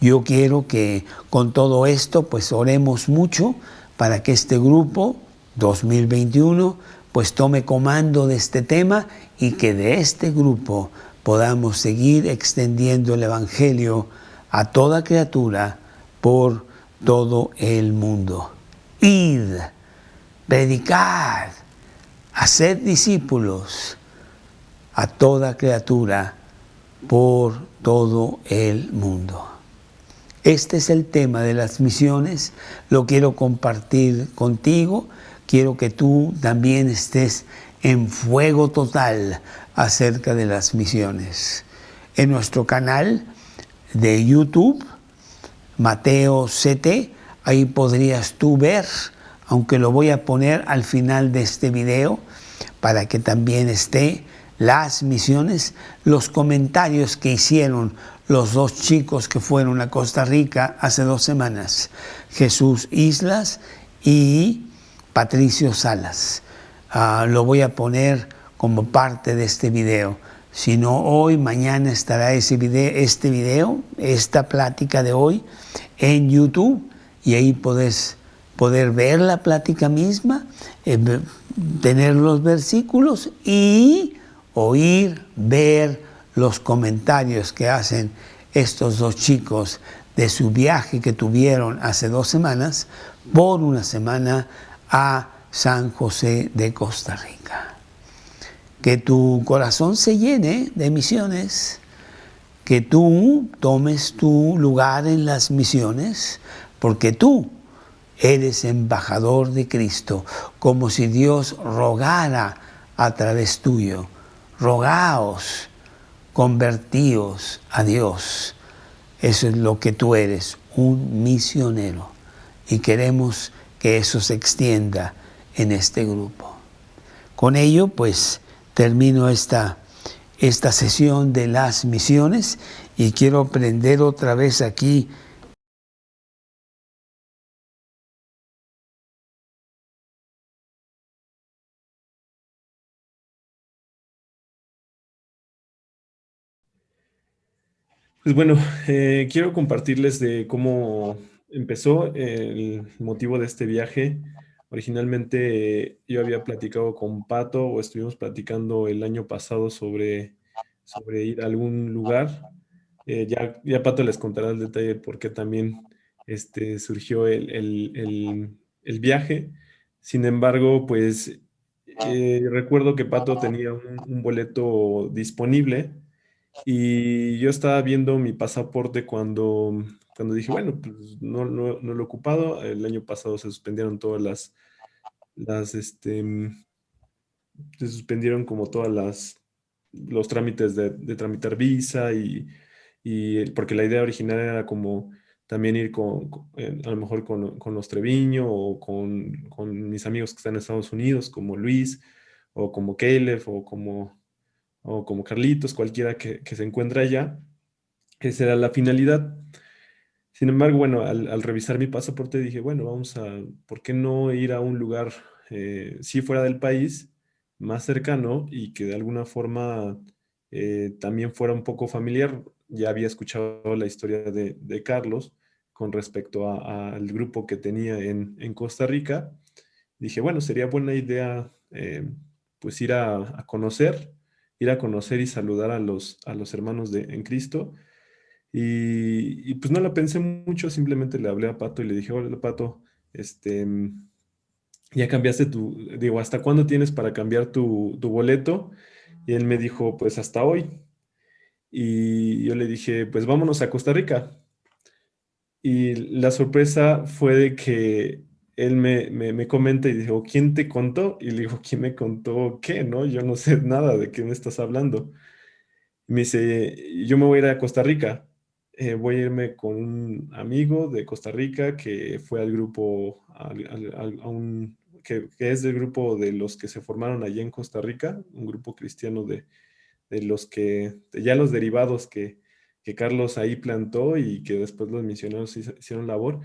Yo quiero que con todo esto pues oremos mucho para que este grupo 2021 pues tome comando de este tema y que de este grupo podamos seguir extendiendo el Evangelio a toda criatura por todo el mundo. Id, predicad, haced discípulos a toda criatura por todo el mundo. Este es el tema de las misiones, lo quiero compartir contigo, quiero que tú también estés en fuego total acerca de las misiones. En nuestro canal de YouTube, Mateo CT, ahí podrías tú ver, aunque lo voy a poner al final de este video, para que también esté las misiones, los comentarios que hicieron los dos chicos que fueron a Costa Rica hace 2 semanas, Jesús Islas y Patricio Salas. Lo voy a poner como parte de este video. Si no hoy, mañana estará este video, esta plática de hoy en YouTube, y ahí poder ver la plática misma, tener los versículos y oír, ver los comentarios que hacen estos dos chicos de su viaje que tuvieron hace 2 semanas por 1 semana a San José de Costa Rica. Que tu corazón se llene de misiones, que tú tomes tu lugar en las misiones, porque tú eres embajador de Cristo, como si Dios rogara a través tuyo. Rogaos, convertíos a Dios. Eso es lo que tú eres, un misionero. Y queremos que eso se extienda en este grupo. Con ello, pues, termino esta sesión de las misiones y quiero prender otra vez aquí Pues bueno, quiero compartirles de cómo empezó el motivo de este viaje. Originalmente yo había platicado con Pato, o estuvimos platicando el año pasado sobre ir a algún lugar. Ya Pato les contará el detalle de por qué también surgió el viaje. Sin embargo, pues recuerdo que Pato tenía un boleto disponible. Y yo estaba viendo mi pasaporte cuando dije, bueno, pues no lo he ocupado. El año pasado se suspendieron todas se suspendieron como los trámites de tramitar visa porque la idea original era como también ir a lo mejor con los Treviño o con mis amigos que están en Estados Unidos, como Luis o como Caleb o como Carlitos, cualquiera que se encuentre allá. Esa era la finalidad. Sin embargo, bueno, al revisar mi pasaporte dije, bueno, ¿por qué no ir a un lugar, sí fuera del país, más cercano y que de alguna forma también fuera un poco familiar? Ya había escuchado la historia de Carlos con respecto al grupo que tenía en Costa Rica. Dije, bueno, sería buena idea, pues ir a conocer, y saludar a los hermanos en Cristo. Y pues no lo pensé mucho, simplemente le hablé a Pato y le dije, hola Pato, este, ya cambiaste digo, ¿hasta cuándo tienes para cambiar tu boleto? Y él me dijo, pues hasta hoy. Y yo le dije, pues vámonos a Costa Rica. Y la sorpresa fue de que él me comenta y dijo, ¿quién te contó? Y le digo, ¿quién me contó qué? ¿No? Yo no sé nada de qué me estás hablando. Y me dice, yo me voy a ir a Costa Rica. Voy a irme con un amigo de Costa Rica que fue al grupo, que es del grupo de los que se formaron allí en Costa Rica, un grupo cristiano de los de ya los derivados que Carlos ahí plantó y que después los misioneros hicieron labor.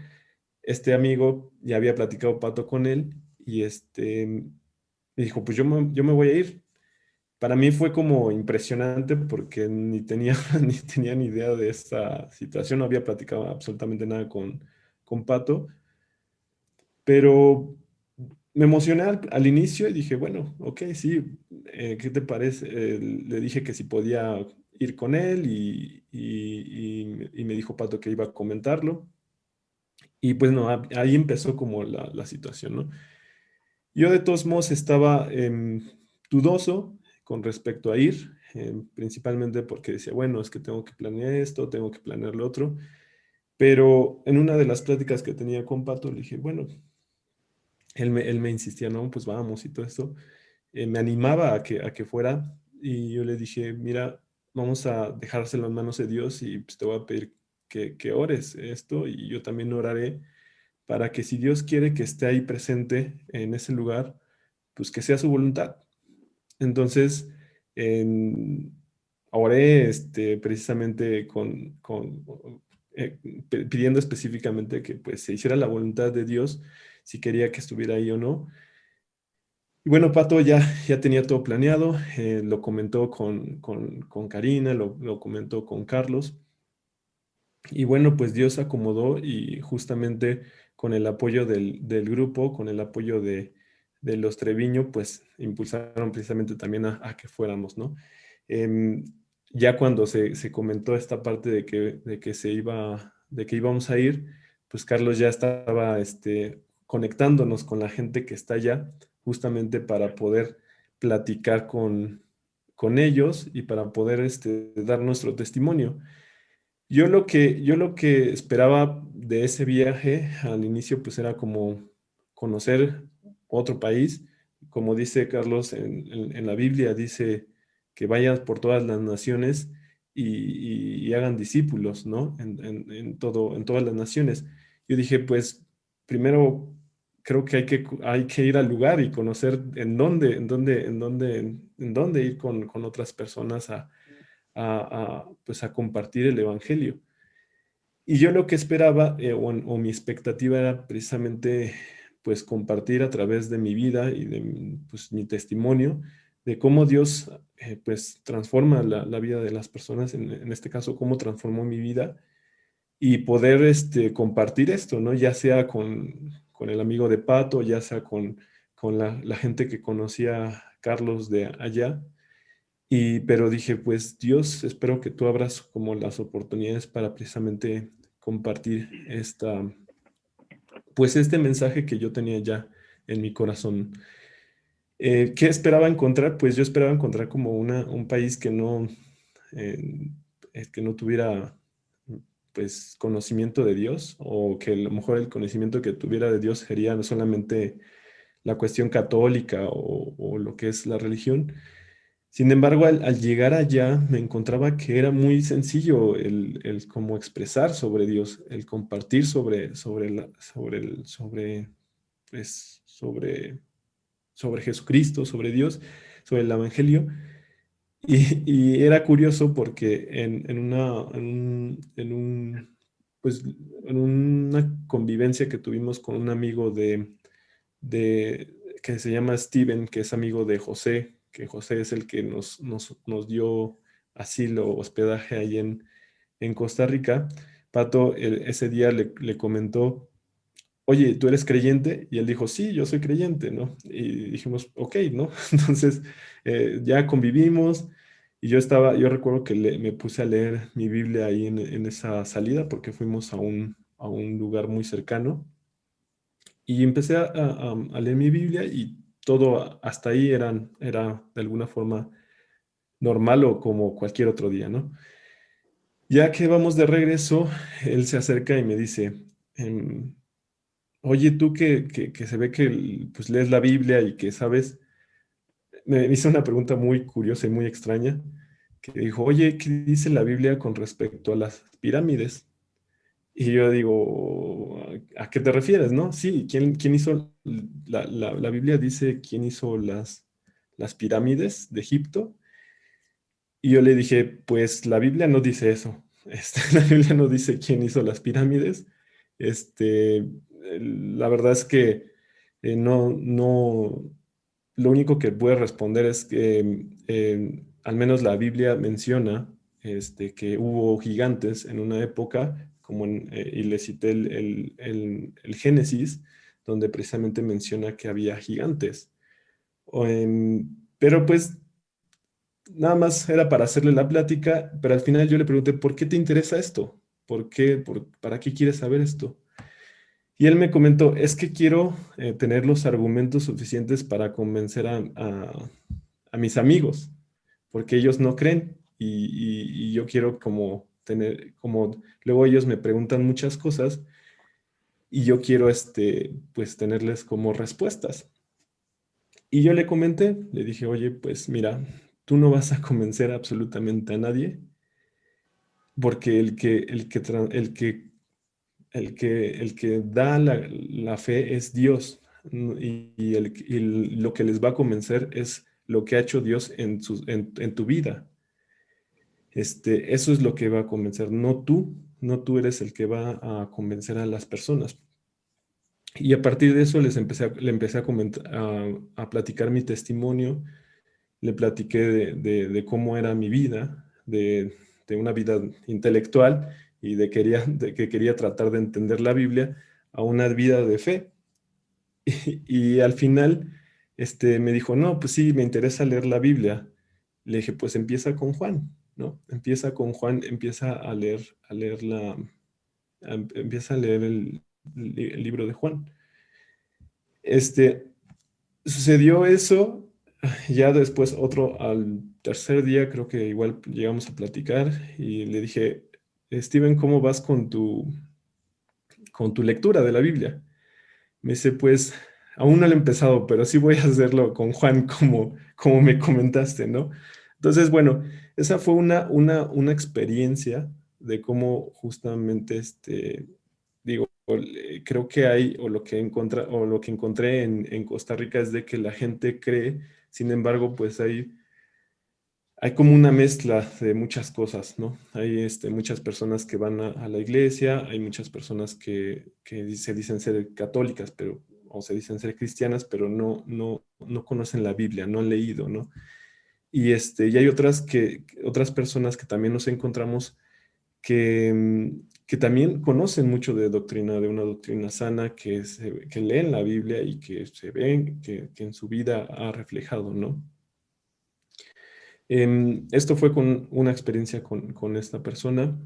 Este amigo ya había platicado Pato con él y me dijo, pues yo me voy a ir. Para mí fue como impresionante porque ni tenía, ni tenía ni idea de esta situación, no había platicado absolutamente nada con Pato, pero me emocioné al inicio y dije, bueno, ok, sí, ¿qué te parece? Le dije que si podía ir con él y me dijo Pato que iba a comentarlo. Y pues no, ahí empezó como la situación, ¿no? Yo de todos modos estaba dudoso con respecto a ir, principalmente porque decía, bueno, es que tengo que planear esto, tengo que planear lo otro, pero en una de las pláticas que tenía con Pato le dije, bueno, él me insistía, no, pues vamos y todo esto, me animaba a que fuera y yo le dije, mira, vamos a dejárselo en manos de Dios y pues te voy a pedir que ores esto y yo también oraré para que si Dios quiere que esté ahí presente en ese lugar, pues que sea su voluntad. Entonces, en- oré precisamente pidiendo específicamente que pues se hiciera la voluntad de Dios, si quería que estuviera ahí o no. Y bueno, Pato ya tenía todo planeado, lo comentó con Karina, lo comentó con Carlos. Y bueno, pues Dios acomodó y justamente con el apoyo del grupo, con el apoyo de los Treviño, pues impulsaron precisamente también a que fuéramos, ¿no? Em, ya cuando se comentó esta parte de que íbamos a ir, pues Carlos ya estaba conectándonos con la gente que está allá, justamente para poder platicar con ellos y para poder dar nuestro testimonio. Yo lo que esperaba de ese viaje al inicio, pues era como conocer otro país. Como dice Carlos en la Biblia, dice que vayan por todas las naciones y hagan discípulos, ¿no? En todas las naciones. Yo dije, pues primero creo que hay que ir al lugar y conocer en dónde ir con otras personas pues a compartir el evangelio. Y yo lo que esperaba, o mi expectativa era precisamente, pues, compartir a través de mi vida y de pues, mi testimonio de cómo Dios, pues, transforma la vida de las personas, en este caso, cómo transformó mi vida, y poder, compartir esto, ¿no? Ya sea con el amigo de Pato, ya sea con la gente que conocía a Carlos de allá, pero dije, pues Dios, espero que tú abras como las oportunidades para precisamente compartir pues este mensaje que yo tenía ya en mi corazón. ¿Qué esperaba encontrar? Pues yo esperaba encontrar como un país eh, que no tuviera pues conocimiento de Dios, o que a lo mejor el conocimiento que tuviera de Dios sería no solamente la cuestión católica o lo que es la religión. Sin embargo, al llegar allá me encontraba que era muy sencillo el cómo expresar sobre Dios, el compartir pues, sobre Jesucristo, sobre Dios, sobre el Evangelio. Y era curioso porque pues, en una convivencia que tuvimos con un amigo que se llama Steven, que es amigo de José, que José es el que nos dio asilo, hospedaje ahí en Costa Rica. Pato ese día le comentó oye, ¿tú eres creyente? Y él dijo, sí, yo soy creyente, ¿no? Y dijimos, ok, ¿no? Entonces ya convivimos y yo recuerdo que me puse a leer mi Biblia ahí en esa salida porque fuimos a un lugar muy cercano y empecé a leer mi Biblia y todo hasta ahí era de alguna forma normal o como cualquier otro día, ¿no? Ya que vamos de regreso, él se acerca y me dice, em, oye, tú que se ve que pues, lees la Biblia y que sabes, me hizo una pregunta muy curiosa y muy extraña, que dijo, oye, ¿qué dice la Biblia con respecto a las pirámides? Y yo digo, ¿a qué te refieres, no? Sí, ¿quién hizo, la Biblia dice quién hizo las pirámides de Egipto? Y yo le dije, pues la Biblia no dice eso. La Biblia no dice quién hizo las pirámides. La verdad es que no, lo único que puedo responder es que al menos la Biblia menciona que hubo gigantes en una época, y le cité el Génesis, donde precisamente menciona que había gigantes. Pero pues nada más era para hacerle la plática, pero al final yo le pregunté, ¿por qué te interesa esto? ¿Por qué? ¿Para qué quieres saber esto? Y él me comentó, es que quiero tener los argumentos suficientes para convencer a mis amigos, porque ellos no creen y yo quiero como tener, como luego ellos me preguntan muchas cosas y yo quiero pues tenerles como respuestas. Y yo le comenté, le dije, oye, pues mira, tú no vas a convencer absolutamente a nadie, porque el que da la fe es Dios, ¿no? Y lo que les va a convencer es lo que ha hecho Dios en tu vida. Eso es lo que va a convencer, no tú eres el que va a convencer a las personas. Y a partir de eso le empecé a platicar mi testimonio, le platiqué de cómo era mi vida, de una vida intelectual y de que quería tratar de entender la Biblia a una vida de fe. Y al final me dijo, no, pues sí, me interesa leer la Biblia. Le dije, pues empieza con Juan, ¿no? Empieza con Juan, empieza a leer el libro de Juan. Este, Sucedió eso, ya después al tercer día creo que igual llegamos a platicar y le dije, Steven, ¿cómo vas con tu lectura de la Biblia? Me dice, pues aún no lo he empezado, pero sí voy a hacerlo con Juan como me comentaste, ¿no? Entonces, bueno, esa fue una experiencia de cómo justamente, digo, creo que hay, o lo que encontré en Costa Rica es de que la gente cree, sin embargo, pues hay como una mezcla de muchas cosas, ¿no? Hay muchas personas que van a la iglesia, hay muchas personas que se dicen ser católicas, o se dicen ser cristianas, pero no conocen la Biblia, no han leído, ¿no? Y hay otras personas que también nos encontramos que también conocen mucho de una doctrina sana, que leen la Biblia y que se ven, que en su vida ha reflejado, ¿no? Esto fue con una experiencia con esta persona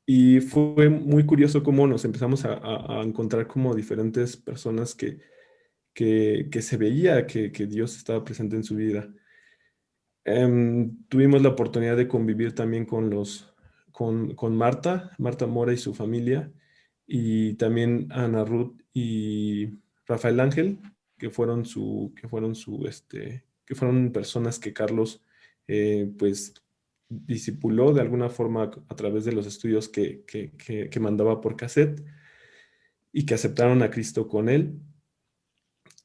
y fue muy curioso cómo nos empezamos a encontrar como diferentes personas que se veía que Dios estaba presente en su vida. Tuvimos la oportunidad de convivir también con Marta Mora y su familia, y también Ana Ruth y Rafael Ángel, que fueron personas que Carlos, pues, discipuló de alguna forma a través de los estudios que mandaba por cassette y que aceptaron a Cristo con él.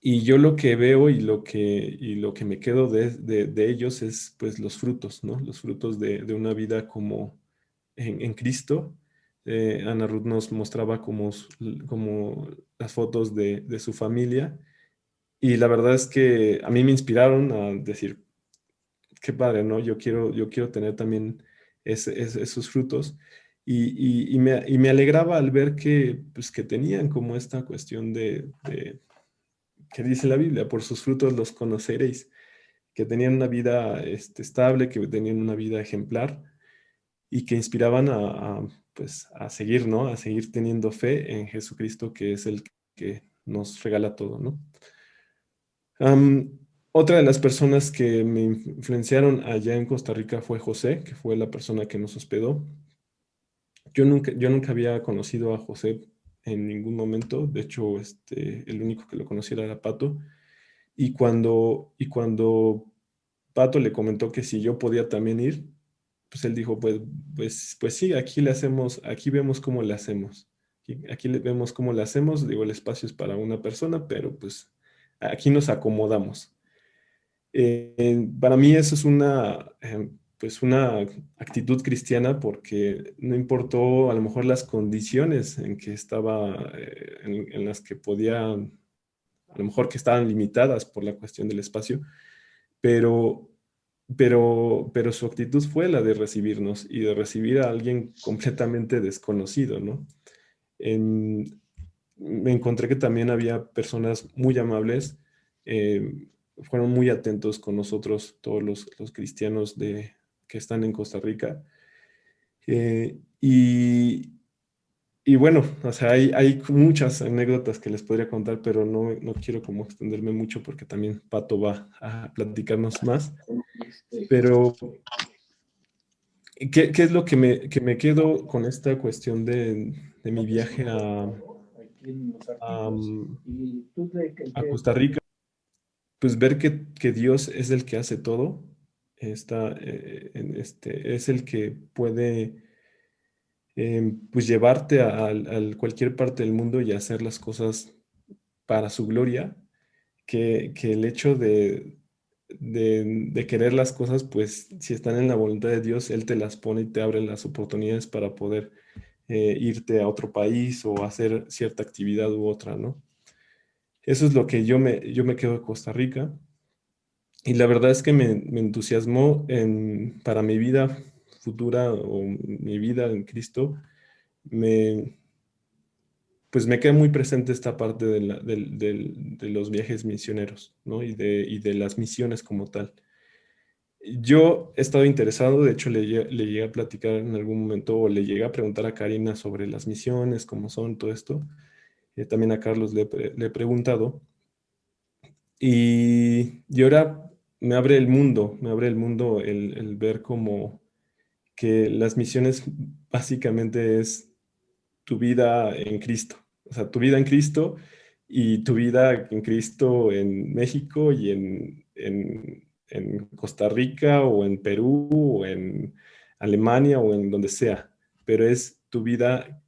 Y yo lo que veo y lo que me quedo de ellos es pues los frutos, ¿no? Los frutos de una vida como en Cristo. Ana Ruth nos mostraba como las fotos de su familia y la verdad es que a mí me inspiraron a decir, qué padre, ¿no? Yo quiero tener también esos frutos. y me alegraba al ver que, pues, que tenían como esta cuestión que dice la Biblia, por sus frutos los conoceréis, que tenían una vida estable, que tenían una vida ejemplar y que inspiraban pues, a seguir, ¿no? A seguir teniendo fe en Jesucristo, que es el que nos regala todo, ¿no? Otra de las personas que me influenciaron allá en Costa Rica fue José, que fue la persona que nos hospedó. Yo nunca había conocido a José en ningún momento. De hecho, el único que lo conociera era Pato. Y cuando Pato le comentó que si yo podía también ir, pues él dijo, pues sí, aquí vemos cómo le hacemos. Aquí vemos cómo le hacemos. Digo, el espacio es para una persona, pero pues aquí nos acomodamos. Para mí eso es pues una actitud cristiana, porque no importó a lo mejor las condiciones en que estaba, en las que podía, a lo mejor que estaban limitadas por la cuestión del espacio, pero, pero su actitud fue la de recibirnos y de recibir a alguien completamente desconocido, ¿no? Me encontré que también había personas muy amables. Fueron muy atentos con nosotros, todos los cristianos que están en Costa Rica. Eh, y, y bueno, o sea, hay muchas anécdotas que les podría contar, pero no quiero como extenderme mucho porque también Pato va a platicarnos más. Pero, ¿qué es lo que me quedo con esta cuestión de mi viaje a, a Costa Rica? Pues ver que Dios es el que hace todo, es el que puede, pues, llevarte a cualquier parte del mundo y hacer las cosas para su gloria, que el hecho de querer las cosas, pues si están en la voluntad de Dios, Él te las pone y te abre las oportunidades para poder irte a otro país o hacer cierta actividad u otra, ¿no? Eso es lo que yo me quedo de Costa Rica. Y la verdad es que me entusiasmó para mi vida futura o mi vida en Cristo. Me, pues me queda muy presente esta parte de los viajes misioneros, ¿no? Y de las misiones como tal. Yo he estado interesado, de hecho le llegué a platicar en algún momento, o le llegué a preguntar a Karina sobre las misiones, cómo son, todo esto. También a Carlos le he preguntado. Y ahora me abre el mundo el ver como que las misiones básicamente es tu vida en Cristo. O sea, tu vida en Cristo y tu vida en Cristo en México y en Costa Rica o en Perú o en Alemania o en donde sea. Pero es tu vida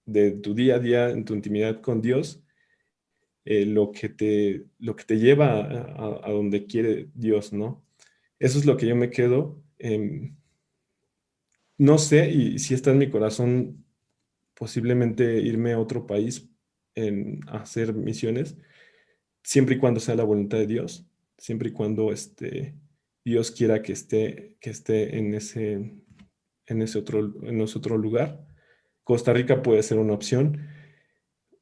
de tu día a día en tu intimidad con Dios, lo que te lleva a donde quiere Dios, ¿no? Eso es lo que yo me quedo. No sé, y si está en mi corazón posiblemente irme a otro país a hacer misiones, siempre y cuando sea la voluntad de Dios, siempre y cuando Dios quiera que esté en ese otro lugar. Costa Rica puede ser una opción,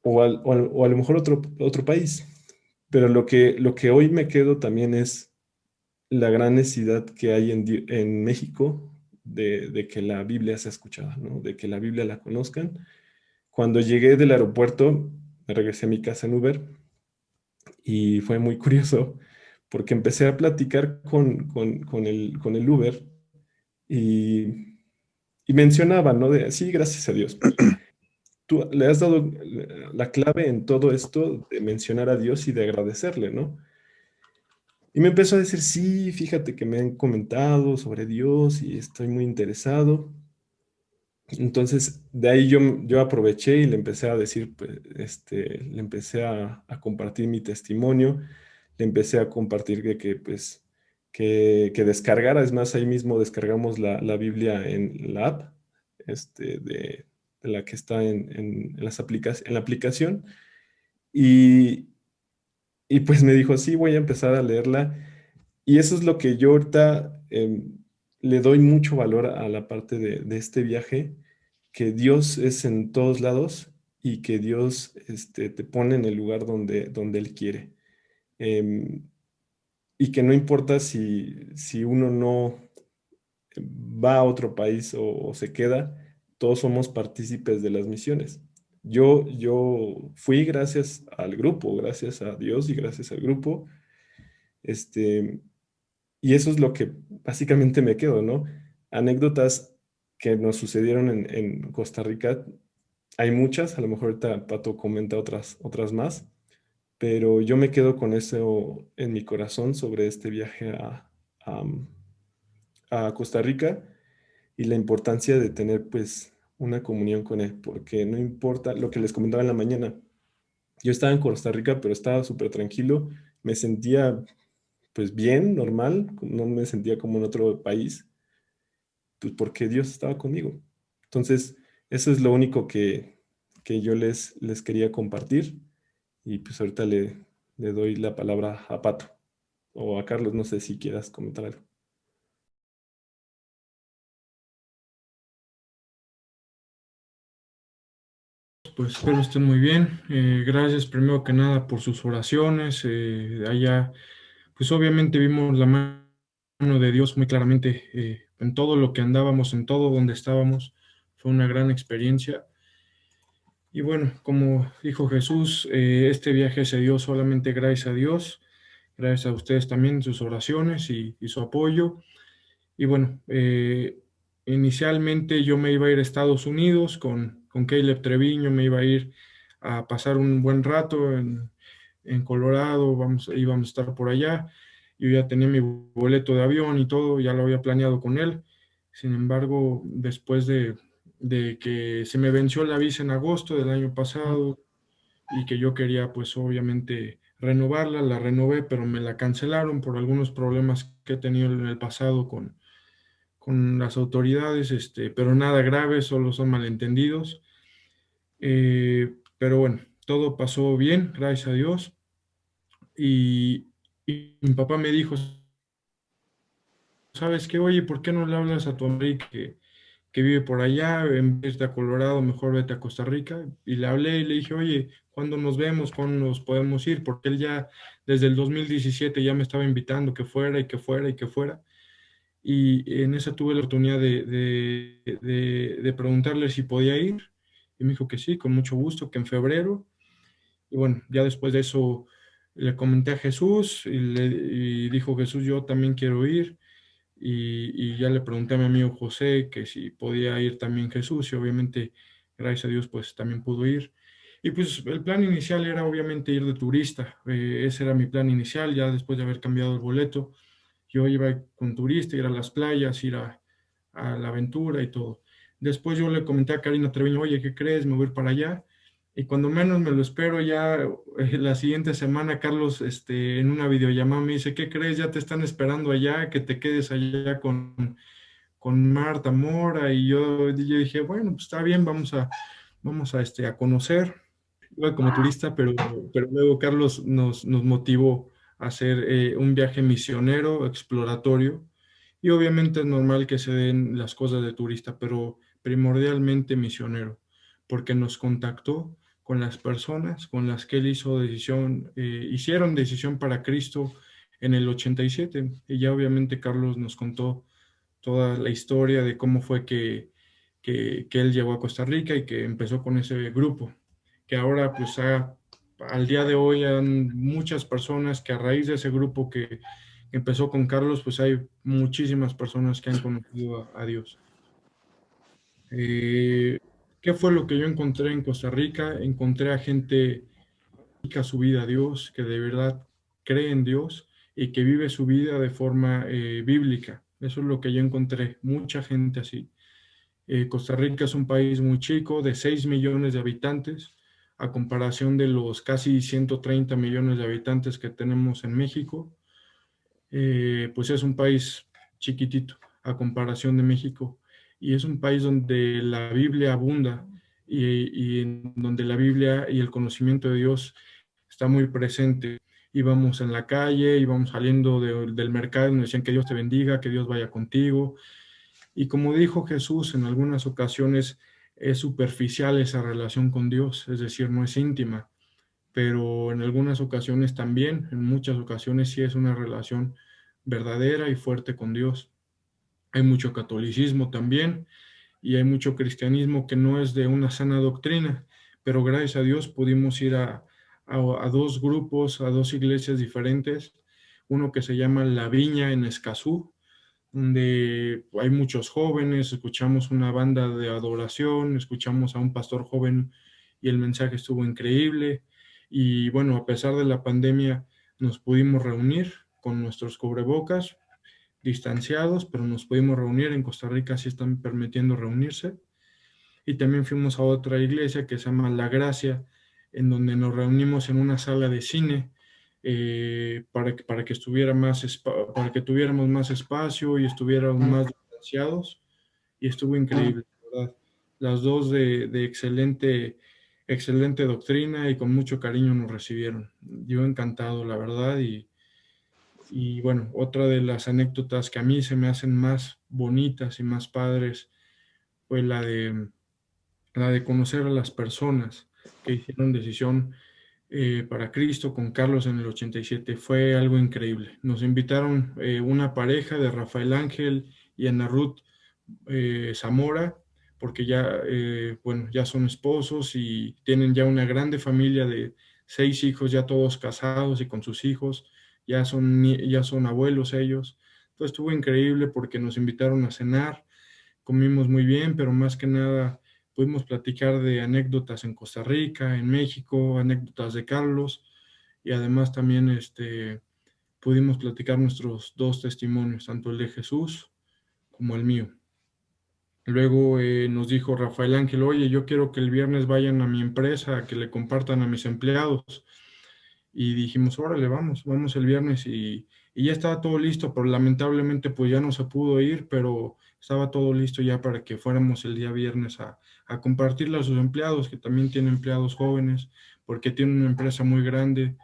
o a lo mejor otro país. Pero lo que hoy me quedo también es la gran necesidad que hay en México de que la Biblia sea escuchada, ¿no? De que la Biblia la conozcan. Cuando llegué del aeropuerto, me regresé a mi casa en Uber y fue muy curioso porque empecé a platicar con el Uber y mencionaba, ¿no? Sí, gracias a Dios. Tú le has dado la clave en todo esto de mencionar a Dios y de agradecerle, ¿no? Y me empezó a decir, sí, fíjate que me han comentado sobre Dios y estoy muy interesado. Entonces, de ahí yo aproveché y le empecé a decir, pues, le empecé a compartir mi testimonio, le empecé a compartir pues, que descargara. Es más, ahí mismo descargamos la Biblia en la app, de la que está en la aplicación. Y, y pues me dijo, sí, voy a empezar a leerla. Y eso es lo que yo ahorita le doy mucho valor a la parte de este viaje, que Dios es en todos lados y que Dios te pone en el lugar donde Él quiere. Em, y que no importa si uno no va a otro país o se queda, todos somos partícipes de las misiones. Yo fui gracias al grupo, gracias a Dios y gracias al grupo, este, y eso es lo que básicamente me quedo, ¿no? Anécdotas que nos sucedieron en Costa Rica, hay muchas, a lo mejor ahorita Pato comenta otras más, pero yo me quedo con eso en mi corazón sobre este viaje a, a Costa Rica y la importancia de tener pues una comunión con Él, porque no importa lo que les comentaba en la mañana, yo estaba en Costa Rica, pero estaba súper tranquilo, me sentía pues bien, normal, no me sentía como en otro país, pues porque Dios estaba conmigo. Entonces, eso es lo único que yo les quería compartir y pues ahorita le doy la palabra a Pato o a Carlos, no sé si quieras comentar algo. Pues espero estén muy bien. Gracias primero que nada por sus oraciones. Allá, pues obviamente vimos la mano de Dios muy claramente en todo lo que andábamos, en todo donde estábamos. Fue una gran experiencia. Y bueno, como dijo Jesús, este viaje se dio solamente gracias a Dios, gracias a ustedes también, sus oraciones y su apoyo. Y bueno, inicialmente yo me iba a ir a Estados Unidos con Caleb Treviño, me iba a ir a pasar un buen rato en Colorado, íbamos a estar por allá. Yo ya tenía mi boleto de avión y todo, ya lo había planeado con él. Sin embargo, después de que se me venció la visa en agosto del año pasado y que yo quería pues obviamente renovarla, la renové, pero me la cancelaron por algunos problemas que he tenido en el pasado con las autoridades, pero nada grave, solo son malentendidos. Pero bueno, todo pasó bien, gracias a Dios. Y, y mi papá me dijo, ¿sabes qué? Oye, ¿por qué no le hablas a tu amigo que vive por allá? En vez de a Colorado, mejor vete a Costa Rica. Y le hablé y le dije, oye, ¿cuándo nos vemos? ¿Cuándo nos podemos ir? Porque él ya desde el 2017 ya me estaba invitando que fuera y que fuera y que fuera. Y en esa tuve la oportunidad de preguntarle si podía ir. Y me dijo que sí, con mucho gusto, que en febrero. Y bueno, ya después de eso le comenté a Jesús y dijo Jesús, yo también quiero ir. Y ya le pregunté a mi amigo José que si podía ir también Jesús y obviamente, gracias a Dios, pues también pudo ir. Y pues el plan inicial era obviamente ir de turista. Ese era mi plan inicial, ya después de haber cambiado el boleto. Yo iba con turista, ir a las playas, a la aventura y todo. Después yo le comenté a Karina Treviño, oye, ¿qué crees? Me voy a ir para allá. Y cuando menos me lo espero, ya la siguiente semana, Carlos, en una videollamada me dice, ¿qué crees? Ya te están esperando allá, que te quedes allá con Marta Mora. Y yo dije, bueno, pues está bien, vamos a conocer. Iba como turista, pero luego Carlos nos motivó a hacer un viaje misionero, exploratorio, y obviamente es normal que se den las cosas de turista, pero primordialmente misionero, porque nos contactó con las personas con las que él hicieron decisión para Cristo en el 87, y ya obviamente Carlos nos contó toda la historia de cómo fue que él llegó a Costa Rica y que empezó con ese grupo que ahora pues al día de hoy hay muchas personas que a raíz de ese grupo que empezó con Carlos, pues hay muchísimas personas que han conocido a Dios. Eh, ¿Qué fue lo que yo encontré en Costa Rica? Encontré a gente que dedica su vida a Dios, que de verdad cree en Dios y que vive su vida de forma bíblica. Eso es lo que yo encontré, mucha gente así. Costa Rica es un país muy chico, de 6 millones de habitantes, a comparación de los casi 130 millones de habitantes que tenemos en México. Pues es un país chiquitito a comparación de México. Y es un país donde la Biblia abunda y en donde la Biblia y el conocimiento de Dios está muy presente. Íbamos en la calle, íbamos saliendo del mercado y nos decían que Dios te bendiga, que Dios vaya contigo. Y como dijo Jesús en algunas ocasiones, es superficial esa relación con Dios, es decir, no es íntima, pero en algunas ocasiones también, en muchas ocasiones sí es una relación verdadera y fuerte con Dios. Hay mucho catolicismo también y hay mucho cristianismo que no es de una sana doctrina, pero gracias a Dios pudimos ir a dos grupos, a dos iglesias diferentes, uno que se llama La Viña en Escazú, donde hay muchos jóvenes, escuchamos una banda de adoración, escuchamos a un pastor joven y el mensaje estuvo increíble. Y bueno, a pesar de la pandemia, nos pudimos reunir con nuestros cubrebocas, distanciados, pero nos pudimos reunir. En Costa Rica sí están permitiendo reunirse. Y también fuimos a otra iglesia que se llama La Gracia, en donde nos reunimos en una sala de cine para que estuviera para que tuviéramos más espacio y estuviéramos más distanciados. Y estuvo increíble, ¿verdad? Las dos de excelente doctrina y con mucho cariño nos recibieron. Yo encantado, la verdad, y bueno, otra de las anécdotas que a mí se me hacen más bonitas y más padres fue la de conocer a las personas que hicieron decisión para Cristo con Carlos en el 87. Fue algo increíble. Nos invitaron una pareja de Rafael Ángel y Ana Ruth Zamora, porque ya, bueno, ya son esposos y tienen ya una grande familia de 6 hijos, ya todos casados y con sus hijos, ya son abuelos ellos. Entonces estuvo increíble porque nos invitaron a cenar, comimos muy bien, pero más que nada pudimos platicar de anécdotas en Costa Rica, en México, anécdotas de Carlos, y además también pudimos platicar nuestros dos testimonios, tanto el de Jesús como el mío. Luego nos dijo Rafael Ángel, oye, yo quiero que el viernes vayan a mi empresa, que le compartan a mis empleados. Y dijimos, órale, vamos el viernes y ya estaba todo listo, pero lamentablemente pues ya no se pudo ir, pero estaba todo listo ya para que fuéramos el día viernes a compartirle a sus empleados, que también tienen empleados jóvenes, porque tiene una empresa muy grande,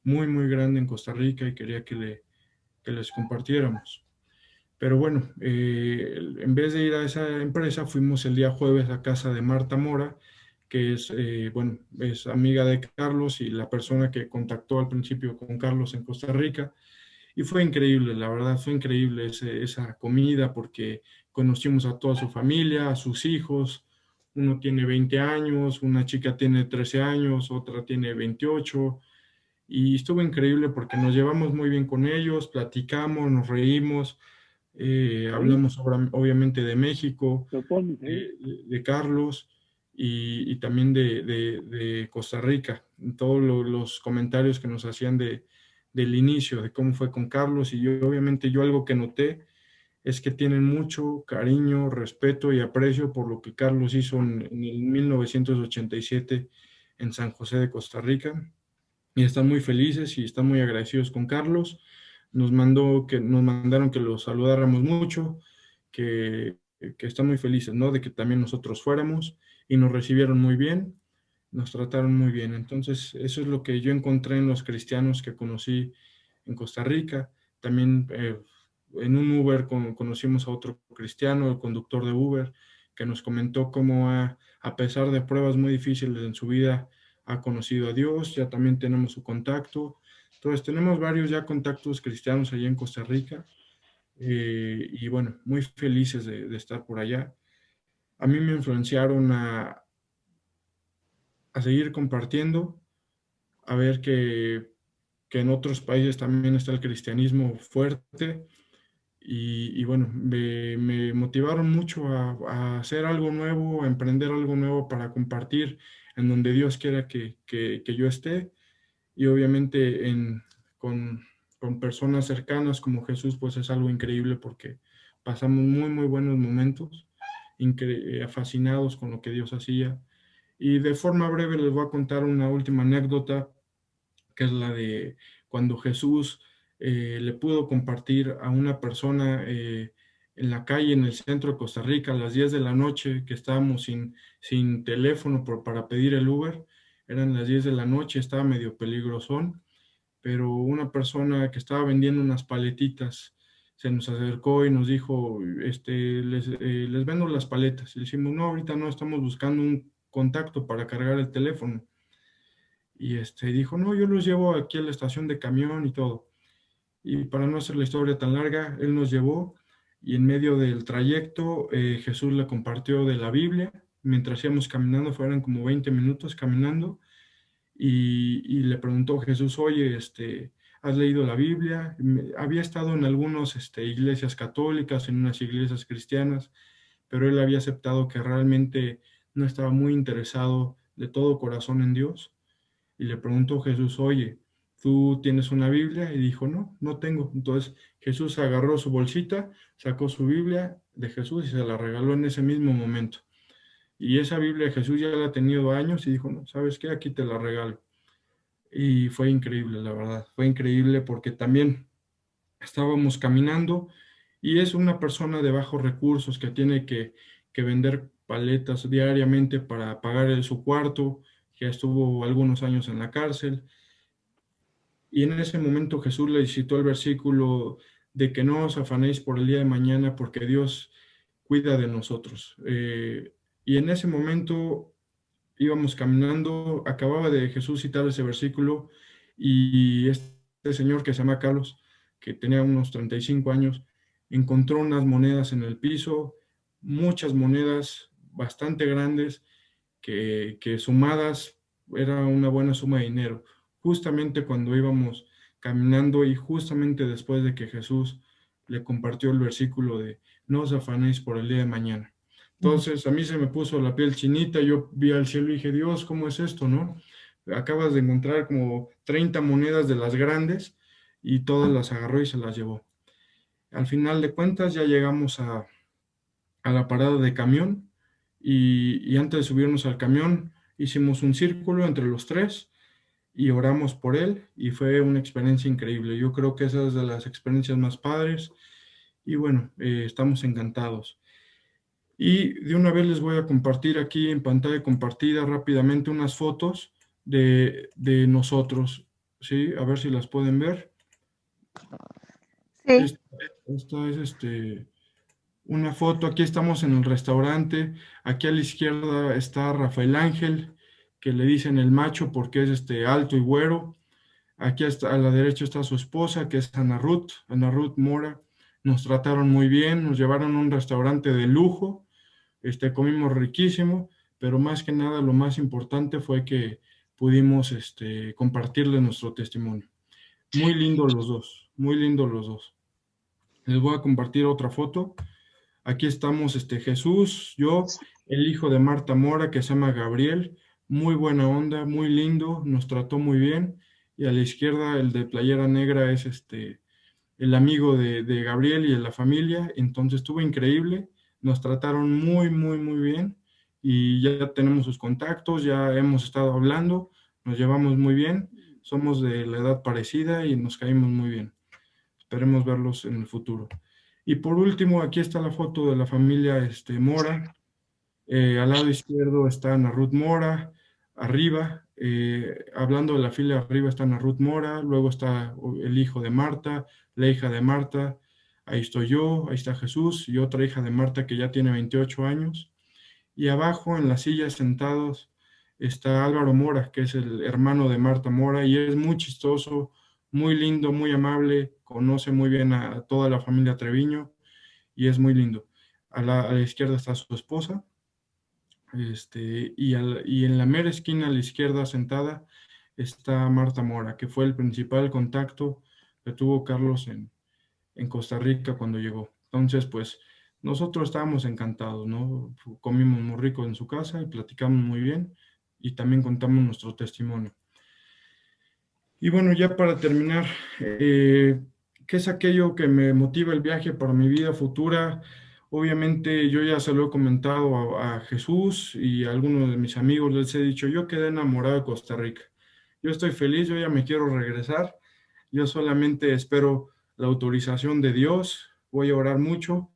muy, muy grande en Costa Rica y quería que les compartiéramos. Pero bueno, en vez de ir a esa empresa, fuimos el día jueves a casa de Marta Mora, que es, bueno, es amiga de Carlos y la persona que contactó al principio con Carlos en Costa Rica. Y fue increíble, la verdad, fue increíble esa comida porque conocimos a toda su familia, a sus hijos. Uno tiene 20 años, una chica tiene 13 años, otra tiene 28. Y estuvo increíble porque nos llevamos muy bien con ellos, platicamos, nos reímos. Hablamos obviamente de México, de Carlos y también de Costa Rica. Todos los comentarios que nos hacían del inicio, de cómo fue con Carlos. Y yo, obviamente, yo algo que noté es que tienen mucho cariño, respeto y aprecio por lo que Carlos hizo en el 1987 en San José de Costa Rica. Y están muy felices y están muy agradecidos con Carlos. Nos mandaron que los saludáramos mucho, que están muy felices, ¿no? De que también nosotros fuéramos y nos recibieron muy bien, nos trataron muy bien. Entonces, eso es lo que yo encontré en los cristianos que conocí en Costa Rica. También en un Uber conocimos a otro cristiano, el conductor de Uber, que nos comentó cómo a pesar de pruebas muy difíciles en su vida, ha conocido a Dios, ya también tenemos su contacto. Entonces tenemos varios ya contactos cristianos allá en Costa Rica y bueno, muy felices de estar por allá. A mí me influenciaron a seguir compartiendo, a ver que en otros países también está el cristianismo fuerte y bueno, me motivaron mucho a hacer algo nuevo, a emprender algo nuevo para compartir en donde Dios quiera que yo esté y obviamente con personas cercanas como Jesús, pues es algo increíble porque pasamos muy, muy buenos momentos, fascinados con lo que Dios hacía. Y de forma breve les voy a contar una última anécdota, que es la de cuando Jesús le pudo compartir a una persona en la calle, en el centro de Costa Rica, a las 10 de la noche, que estábamos sin teléfono para pedir el Uber. Eran las 10 de la noche, estaba medio peligrosón, pero una persona que estaba vendiendo unas paletitas se nos acercó y nos dijo, les vendo las paletas. Y le decimos, no, ahorita no, estamos buscando un contacto para cargar el teléfono. Y dijo, no, yo los llevo aquí a la estación de camión y todo. Y para no hacer la historia tan larga, él nos llevó y en medio del trayecto Jesús le compartió de la Biblia. Mientras íbamos caminando, fueron como 20 minutos caminando, y le preguntó Jesús, oye, ¿has leído la Biblia? Había estado en algunas iglesias católicas, en unas iglesias cristianas, pero él había aceptado que realmente no estaba muy interesado de todo corazón en Dios. Y le preguntó Jesús, oye, ¿tú tienes una Biblia? Y dijo, no, no tengo. Entonces Jesús agarró su bolsita, sacó su Biblia de Jesús y se la regaló en ese mismo momento. Y esa Biblia de Jesús ya la ha tenido años y dijo, no, ¿sabes qué? Aquí te la regalo. Y fue increíble, la verdad. Fue increíble porque también estábamos caminando y es una persona de bajos recursos que tiene que vender paletas diariamente para pagar su cuarto, que estuvo algunos años en la cárcel. Y en ese momento Jesús le citó el versículo de que no os afanéis por el día de mañana porque Dios cuida de nosotros. Y en ese momento íbamos caminando, acababa de Jesús citar ese versículo y este señor que se llama Carlos, que tenía unos 35 años, encontró unas monedas en el piso, muchas monedas bastante grandes que sumadas era una buena suma de dinero. Justamente cuando íbamos caminando y justamente después de que Jesús le compartió el versículo de no os afanéis por el día de mañana. Entonces a mí se me puso la piel chinita, yo vi al cielo y dije, Dios, ¿cómo es esto, no? Acabas de encontrar como 30 monedas de las grandes y todas las agarró y se las llevó. Al final de cuentas ya llegamos a la parada de camión y antes de subirnos al camión hicimos un círculo entre los tres y oramos por él y fue una experiencia increíble. Yo creo que esa es de las experiencias más padres y bueno, estamos encantados. Y de una vez les voy a compartir aquí en pantalla compartida rápidamente unas fotos de nosotros, ¿sí? A ver si las pueden ver. Sí. Esta es una foto, aquí estamos en el restaurante, aquí a la izquierda está Rafael Ángel, que le dicen el macho porque es alto y güero. Aquí a la derecha está su esposa, que es Ana Ruth Mora. Nos trataron muy bien, nos llevaron a un restaurante de lujo, comimos riquísimo, pero más que nada lo más importante fue que pudimos compartirle nuestro testimonio. Muy lindos los dos, muy lindos los dos. Les voy a compartir otra foto. Aquí estamos Jesús, yo, el hijo de Marta Mora, que se llama Gabriel, muy buena onda, muy lindo, nos trató muy bien. Y a la izquierda, el de playera negra, es el amigo de Gabriel y de la familia. Entonces estuvo increíble, nos trataron muy, muy, muy bien. Y ya tenemos sus contactos, ya hemos estado hablando, nos llevamos muy bien, somos de la edad parecida y nos caímos muy bien. Esperemos verlos en el futuro. Y por último, aquí está la foto de la familia Mora. Al lado izquierdo está Ana Ruth Mora. Arriba, hablando de la familia, arriba está Ana Ruth Mora. Luego está el hijo de Marta, la hija de Marta. Ahí estoy yo, ahí está Jesús y otra hija de Marta que ya tiene 28 años. Y abajo, en la silla sentados, está Álvaro Mora, que es el hermano de Marta Mora y es muy chistoso, muy lindo, muy amable, conoce muy bien a toda la familia Treviño y es muy lindo. A la izquierda está su esposa, y en la mera esquina a la izquierda sentada está Marta Mora, que fue el principal contacto que tuvo Carlos en Costa Rica cuando llegó. Entonces, pues, nosotros estábamos encantados, ¿no? Comimos muy rico en su casa y platicamos muy bien y también contamos nuestro testimonio. Y bueno, ya para terminar, ¿qué es aquello que me motiva el viaje para mi vida futura? Obviamente yo ya se lo he comentado a Jesús y a algunos de mis amigos, les he dicho, yo quedé enamorado de Costa Rica. Yo estoy feliz, yo ya me quiero regresar. Yo solamente espero la autorización de Dios, voy a orar mucho,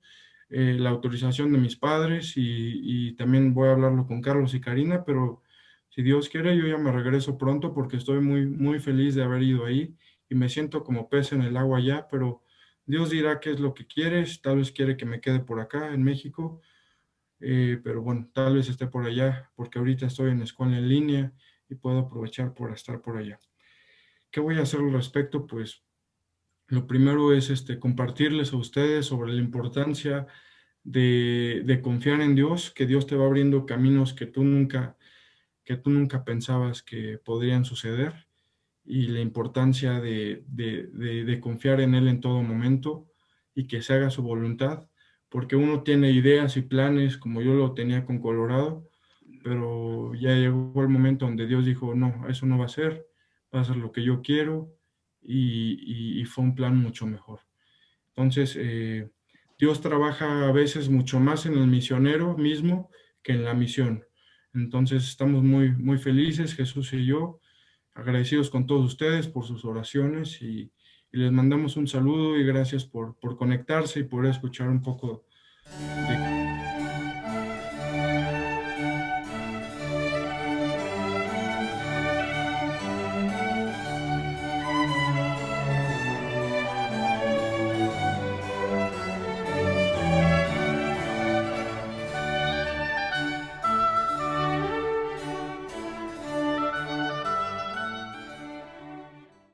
la autorización de mis padres y también voy a hablarlo con Carlos y Karina, pero si Dios quiere, yo ya me regreso pronto porque estoy muy, muy feliz de haber ido ahí y me siento como pez en el agua ya, pero Dios dirá qué es lo que quieres, tal vez quiere que me quede por acá en México, pero bueno, tal vez esté por allá, porque ahorita estoy en escuela en línea y puedo aprovechar por estar por allá. ¿Qué voy a hacer al respecto? Pues lo primero es compartirles a ustedes sobre la importancia de confiar en Dios, que Dios te va abriendo caminos que tú nunca pensabas que podrían suceder, y la importancia de confiar en Él en todo momento y que se haga su voluntad, porque uno tiene ideas y planes como yo lo tenía con Colorado, pero ya llegó el momento donde Dios dijo, no, eso no va a ser lo que yo quiero, y fue un plan mucho mejor. Entonces, Dios trabaja a veces mucho más en el misionero mismo que en la misión. Entonces, estamos muy, muy felices, Jesús y yo, agradecidos con todos ustedes por sus oraciones, y les mandamos un saludo y gracias por conectarse y por escuchar un poco de